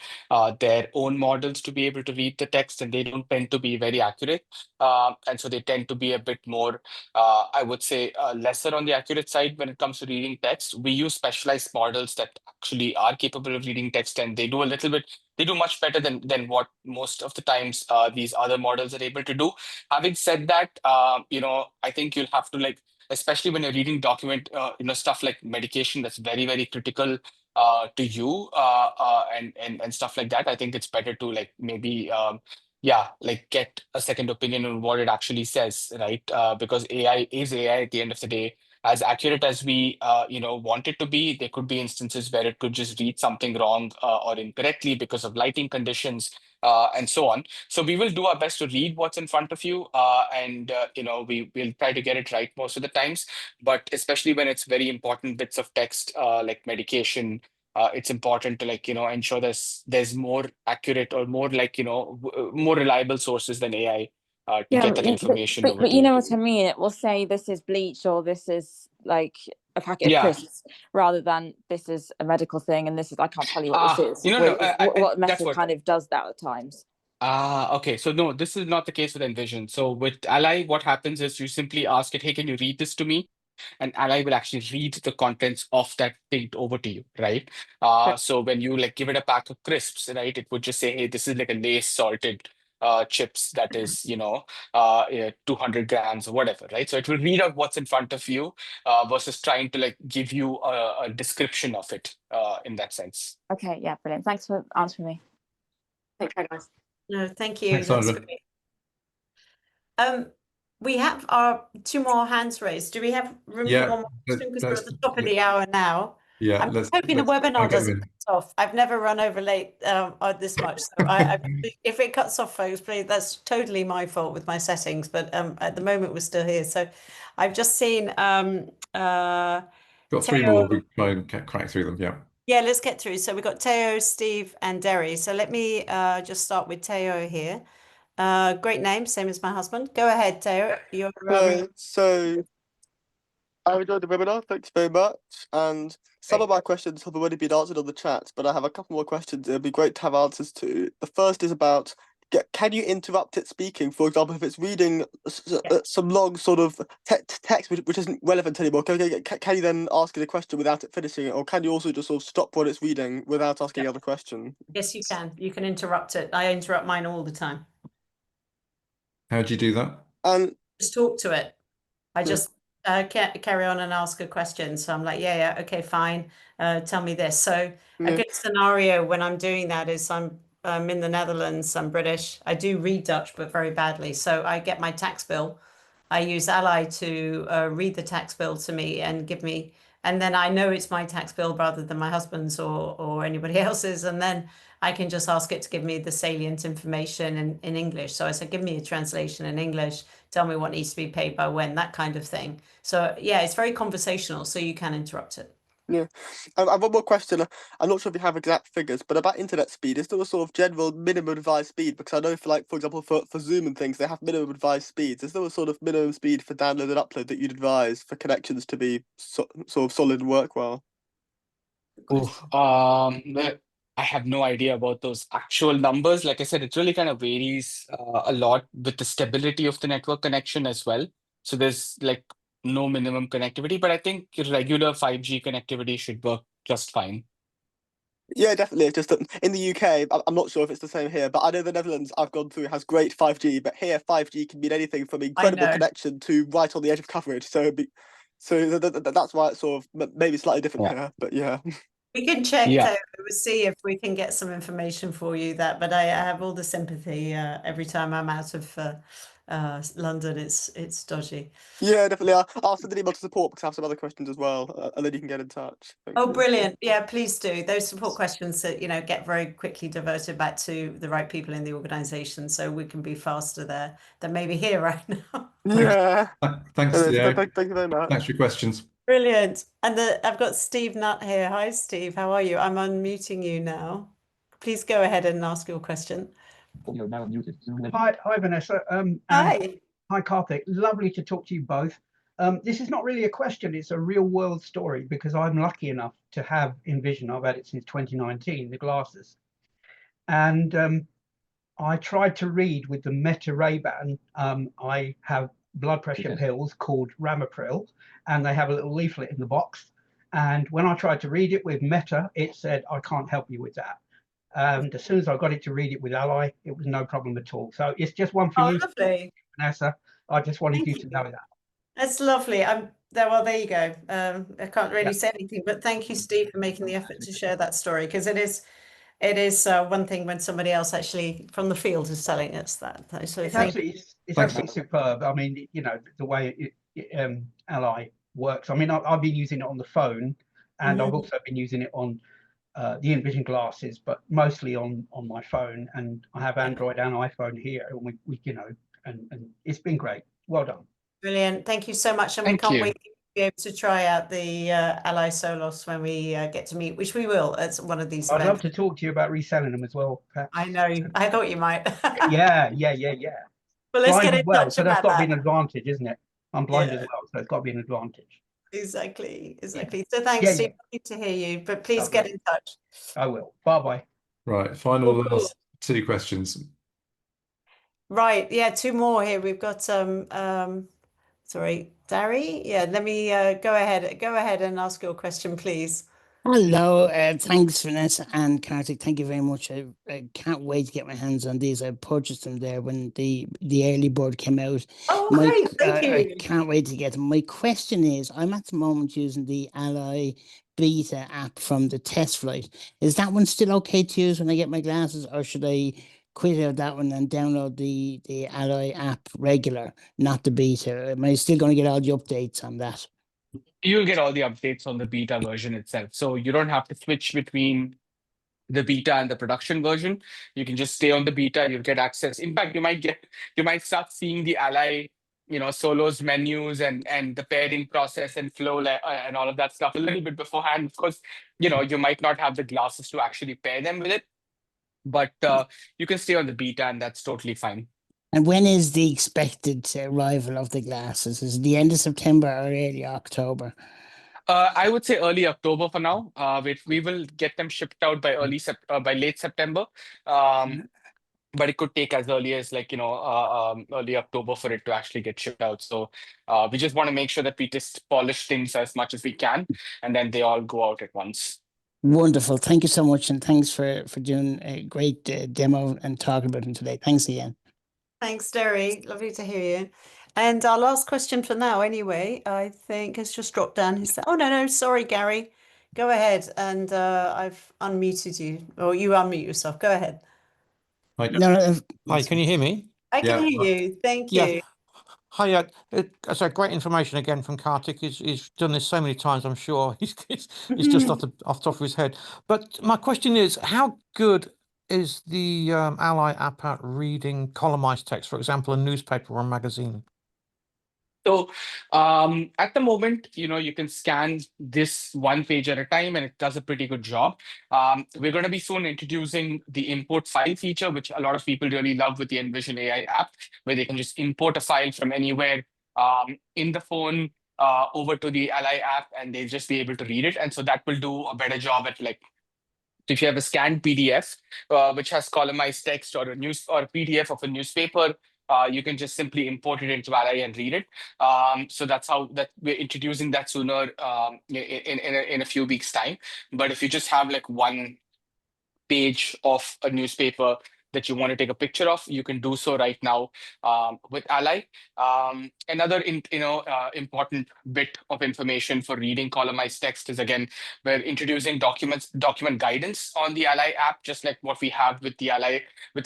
their own models to be able to read the text, and they don't tend to be very accurate. And so they tend to be a bit more, I would say, lesser on the accurate side when it comes to reading text. We use specialized models that actually are capable of reading text, and they do a little bit. They do much better than what most of the times these other models are able to do. Having said that, I think you'll have to, like, especially when you're reading document, stuff like medication that's very, very critical to you, and stuff like that. I think it's better to, like, maybe like get a second opinion on what it actually says, right? Because AI is AI at the end of the day. As accurate as we want it to be, there could be instances where it could just read something wrong or incorrectly because of lighting conditions, and so on. So we will do our best to read what's in front of you, and we'll try to get it right most of the times. But especially when it's very important bits of text, like medication, it's important to, like, ensure there's more accurate, or more, like, more reliable sources than AI to Yeah, get that information over but to you you. know what I mean. It will say this is bleach, or this is like a packet of Yeah. crisps, rather than this is a medical thing and this is, I can't tell you what this is. No, What that's Meta what. kind of does that at times. Okay. So no, this is not the case with Envision. So with Ally, what happens is you simply ask it, hey, can you read this to me? And Ally will actually read the contents of that thing over to you, right? So when you, like, give it a pack of crisps, right, it would just say, hey, this is like a Lay's salted chips that is, 200 grams or whatever, right? So it will read out what's in front of you, versus trying to, like, give you a description of it, in that sense. Okay, yeah, brilliant. Thanks for answering me. Take care, guys. No, thank you. Thanks, That's Sandra. great. We have our two more hands raised. Do we have room for one more question? Because we're at the top of the hour now. Yeah, I'm hoping the webinar doesn't cut off. I've never run over late this much. So if it cuts off, folks, please, that's totally my fault with my settings. But at the moment, we're still here. So I've just seen got three more. We try and crack through them. Yeah. Yeah, let's get through. So we've got Teo, Steve, and Derry. So let me just start with Teo here. Great name, same as my husband. Go ahead, Teo. Hello. So I enjoyed the webinar. Thanks very much. And some of my questions have already been answered on the chat, but I have a couple more questions it'd be great to have answers to. The first is about, can you interrupt it speaking? For example, if it's reading some long sort of text which isn't relevant anymore, can you then ask it a question without it finishing it? Or can you also just sort of stop what it's reading without asking another question? Yes, you can. You can interrupt it. I interrupt mine all the time. How do you do that? Just talk to it. I just carry on and ask a question. So I'm like, yeah, okay, fine. Tell me this. So a good scenario when I'm doing that is I'm in the Netherlands, I'm British. I do read Dutch, but very badly. So I get my tax bill. I use Ally to read the tax bill to me and give me, and then I know it's my tax bill rather than my husband's or anybody else's. And then I can just ask it to give me the salient information in English. So I said, give me a translation in English, tell me what needs to be paid by when, that kind of thing. So yeah, it's very conversational, so you can interrupt it. Yeah. And one more question. I'm not sure if you have exact figures, but about internet speed, is there a sort of general minimum advised speed? Because I know for example, for Zoom and things, they have minimum advised speeds. Is there a sort of minimum speed for download and upload that you'd advise for connections to be sort of solid and work well? I have no idea about those actual numbers. Like I said, it really kind of varies a lot with the stability of the network connection as well. So there's like no minimum connectivity, but I think regular 5G connectivity should work just fine. Yeah, definitely. It's just that in the UK, I'm not sure if it's the same here, but I know the Netherlands I've gone through has great 5G, but here 5G can mean anything from incredible know. connection to right on the edge of coverage. So that's why it's sort of maybe slightly different Yeah. here. But yeah. We can check Yeah. though. We'll see if we can get some information for you that, but I have all the sympathy every time I'm out of London. It's dodgy. Yeah, definitely. I'll send an email to support because I have some other questions as well, and then you can get in touch. Thank Oh, you. brilliant. Yeah, please do. Those support questions that, get very quickly diverted back to the right people in the organization so we can be faster there than maybe here right now. Yeah. Thanks, Anyway, Theo. thank you very much. Thanks for your questions. Brilliant. And I've got Steve Nutt here. Hi, Steve. How are you? I'm unmuting you now. Please go ahead and ask your question. You're now muted. Hi, Vanessa. And Hi. hi, Karthik. Lovely to talk to you both. This is not really a question, it's a real world story because I'm lucky enough to have Envision. I've had it since 2019, the glasses. And I tried to read with the Meta Ray-Ban. I have blood pressure pills called Ramipril, and they have a little leaflet in the box. And when I tried to read it with Meta, it said, I can't help you with that. And as soon as I got it to read it with Ally, it was no problem at all. So it's just one for Oh, you, lovely. Vanessa. I just wanted Thank you you. to know that. That's lovely. Well, there you go. I can't really Yeah. say anything, but thank you, Steve, for making the effort to share that story because it is one thing when somebody else actually from the field is telling us that. So It's thank you. absolutely superb. I mean, the way Ally works. I mean, I've been using it on the phone, and I've also been using it on the Envision glasses, but mostly on my phone. And I have Android and iPhone here, and we and it's been great. Well done. Brilliant. Thank you so much. And we Thank can't you. wait to be able to try out the Ally Solos when we get to meet, which we will at one of these I'd love events. to talk to you about reselling them as well, perhaps. I know. I thought you might. Yeah. Well, let's Blind get as in well, touch so that's about got to be that. an advantage, isn't it? I'm blind as Yeah. well, so it's got to be an advantage. Exactly. Yeah. So thanks, Yeah, Steve. Good to hear you, but please Lovely. get in touch. I will. Bye-bye. Right, final Cool. last two questions. Right. Yeah, two more here. We've got sorry, Dari. Yeah, let me go ahead. Go ahead and ask your question, please. Hello, thanks Vanessa and Karthik. Thank you very much. I can't wait to get my hands on these. I purchased them there when the early bird came out. Oh, great! Thank you. I can't wait to get them. My question is, I'm at the moment using the Ally Beta app from the test flight. Is that one still okay to use when I get my glasses, or should I quit out that one and download the Ally app regular, not the beta? Am I still going to get all the updates on that? You'll get all the updates on the beta version itself. So you don't have to switch between the beta and the production version. You can just stay on the beta, you'll get access. In fact, you might start seeing the Ally, Solos menus and the pairing process and flow and all of that stuff a little bit beforehand. Of course, you might not have the glasses to actually pair them with it, but you can stay on the beta and that's totally fine. And when is the expected arrival of the glasses? Is it the end of September or early October? I would say early October for now. We will get them shipped out by by late September. But it could take as early as early October for it to actually get shipped out. So we just want to make sure that we just polish things as much as we can, and then they all go out at once. Wonderful. Thank you so much. And thanks for doing a great demo and talking about them today. Thanks again. Thanks, Derry. Lovely to hear you. And our last question for now, anyway, I think has just dropped down. Oh, no, sorry, Gary. Go ahead. And I've unmuted you, or you unmute yourself. Go ahead. Hi, Hi, can you hear me? I can hear you. Thank Yeah. you. Hi, so great information again from Karthik. He's done this so many times, I'm sure. He's just off the top of his head. But my question is, how good is the Ally app at reading columnized text, for example, a newspaper or a magazine? So at the moment, you can scan this one page at a time, and it does a pretty good job. We're going to be soon introducing the import file feature, which a lot of people really love with the Envision AI app, where they can just import a file from anywhere in the phone over to the Ally app, and they'll just be able to read it. And so that will do a better job at, like, if you have a scanned PDF, which has columnized text or a PDF of a newspaper, you can just simply import it into Ally and read it. So that's how that we're introducing that sooner in a few weeks' time. But if you just have like one page of a newspaper that you want to take a picture of, you can do so right now with Ally. Another important bit of information for reading columnized text is, again, we're introducing document guidance on the Ally app, just like what we have with the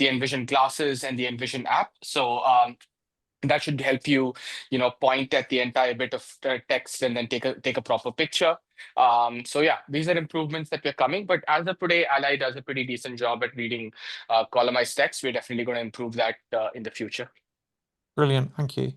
Envision Glasses and the Envision app. So that should help you, point at the entire bit of text and then take a proper picture. So yeah, these are improvements that we're coming. But as of today, Ally does a pretty decent job at reading columnized text. We're definitely going to improve that in the future. Brilliant, thank you.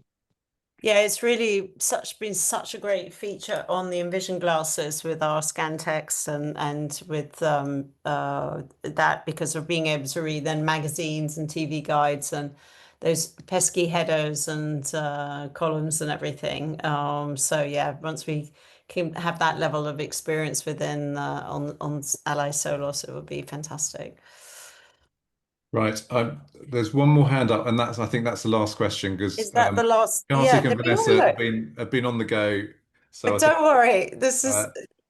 Yeah, it's really been such a great feature on the Envision Glasses with our scan text and with that, because of being able to read then magazines and TV guides and those pesky headers and columns and everything. So yeah, once we can have that level of experience within on Ally Solos, it would be fantastic. Right. There's one more hand up, and I think that's the last question, because Is that the last? Karthik Yeah, and Vanessa have been on the go. So but don't worry, this is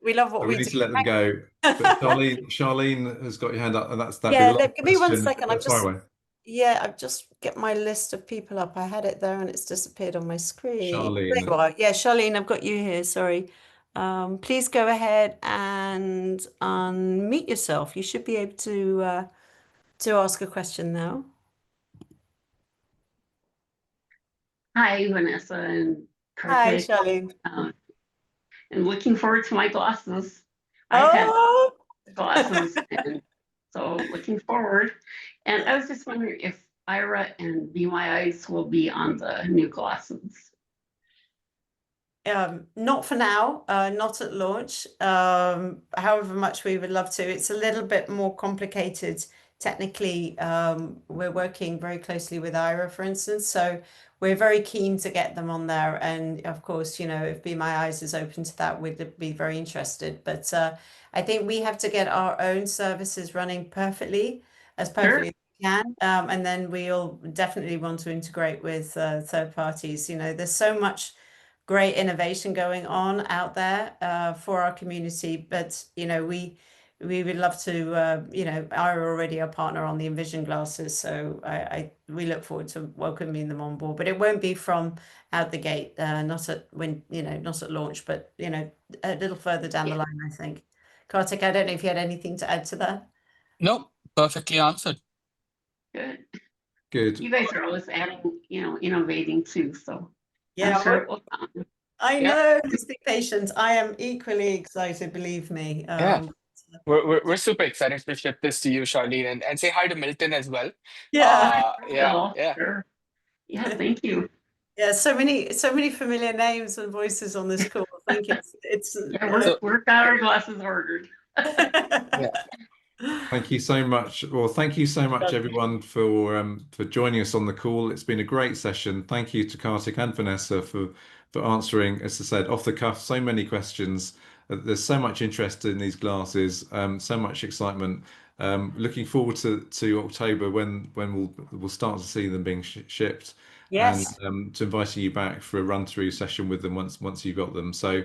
we love what we we need do. to let them go. But Charlene has got your hand up, and that'd be Yeah, the last give me one question. second. Fire away. I've just get my list of people up. I had it there and it's disappeared on my screen. Charlene. There you are. Yeah, Charlene, I've got you here. Sorry. Please go ahead and unmute yourself. You should be able to ask a question now. Hi, Vanessa and Hi, Karthik. Charlene. And looking forward to my glasses. I've had glasses, and so looking forward. And I was just wondering if Ira and Be My Eyes will be on the new glasses. Not for now, not at launch. However much we would love to. It's a little bit more complicated technically. We're working very closely with Ira, for instance, so we're very keen to get them on there. And of course, if Be My Eyes is open to that, we'd be very interested. But I think we have to get our own services running perfectly as we can. And then we'll definitely want to integrate with third parties. There's so much great innovation going on out there for our community, but we would love to are already a partner on the Envision Glasses, so we look forward to welcoming them on board, but it won't be from out the gate, not at launch, but a little further down the line, I think. Karthik, I don't know if you had anything to add to that. No, perfectly answered. Good. You guys are always adding, innovating too, so yeah, I'm sure it will come. I know, just be patient. I am equally excited, believe me. We're super excited to ship this to you, Charlene, and say hi to Milton as well. Yeah. Sure. Yeah, thank you. Yeah, so many familiar names and voices on this call. Thank you. We're got our glasses ordered. Thank you so much. Well, thank you so much, everyone, for joining us on the call. It's been a great session. Thank you to Karthik and Vanessa for answering, as I said, off the cuff, so many questions. There's so much interest in these glasses, so much excitement. Looking forward to October when we'll start to see them being shipped. Yes. And to inviting you back for a run through session with them once you've got them. So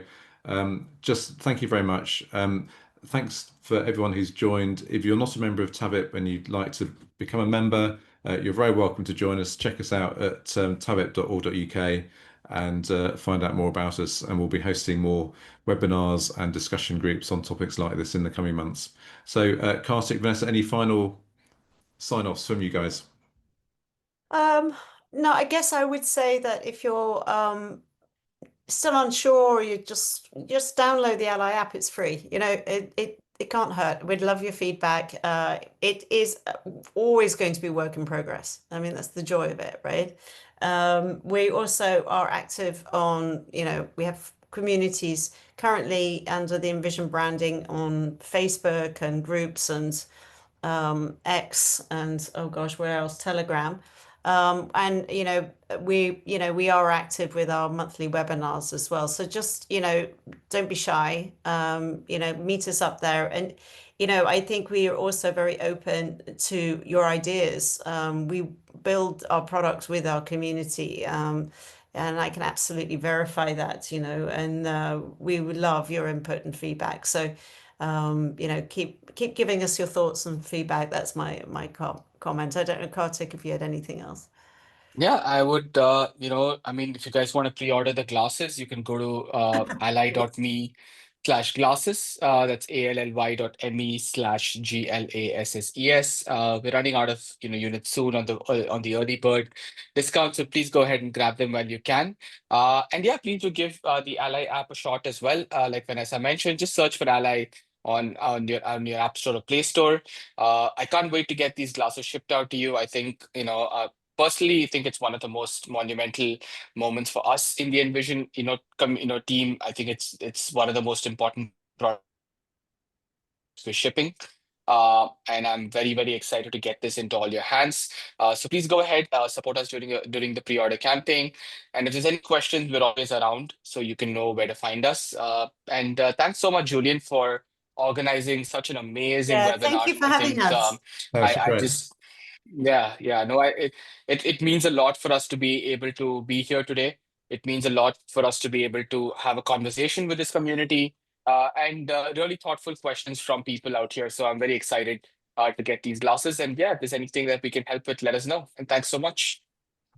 just thank you very much. Thanks for everyone who's joined. If you're not a member of TAVIP and you'd like to become a member, you're very welcome to join us. Check us out at tavip.org.uk and find out more about us. And we'll be hosting more webinars and discussion groups on topics like this in the coming months. So Karthik, Vanessa, any final sign-offs from you guys? No, I guess I would say that if you're still unsure, or you just download the Ally app. It's free. it can't hurt. We'd love your feedback. It is always going to be work in progress. I mean, that's the joy of it, right? We also are active on, we have communities currently under the Envision branding on Facebook and groups and X and oh gosh, where else? Telegram. And we are active with our monthly webinars as well. So just, don't be shy. Meet us up there. And I think we are also very open to your ideas. We build our products with our community. And I can absolutely verify that, and we would love your input and feedback. So keep giving us your thoughts and feedback. That's my comment. I don't know, Karthik, if you had anything else. Yeah, I would, I mean, if you guys want to pre-order the glasses, you can go to ally.me/glasses. That's ally.me/GLASSES. We're running out of units soon on the early bird discount, so please go ahead and grab them while you can. And yeah, please do give the Ally app a shot as well. Like Vanessa mentioned, just search for Ally on your App Store or Play Store. I can't wait to get these glasses shipped out to you. I think personally, I think it's one of the most monumental moments for us in the Envision, team. I think it's one of the most important products we're shipping. And I'm very, very excited to get this into all your hands. So please go ahead, support us during the pre-order campaign. And if there's any questions, we're always around, so you can know where to find us. And thanks so much, Julian, for organizing such an amazing Yeah, webinar. thank you for having us. I just no, it means a lot for us to be able to be here today. It means a lot for us to be able to have a conversation with this community and really thoughtful questions from people out here. So I'm very excited to get these glasses. And yeah, if there's anything that we can help with, let us know. And thanks so much.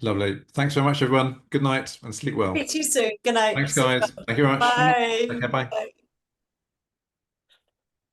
Lovely. Thanks very much, everyone. Good night and sleep well. Speak to you soon. Good night. Thanks, guys. Thank you very much. Bye. Okay, bye. Bye.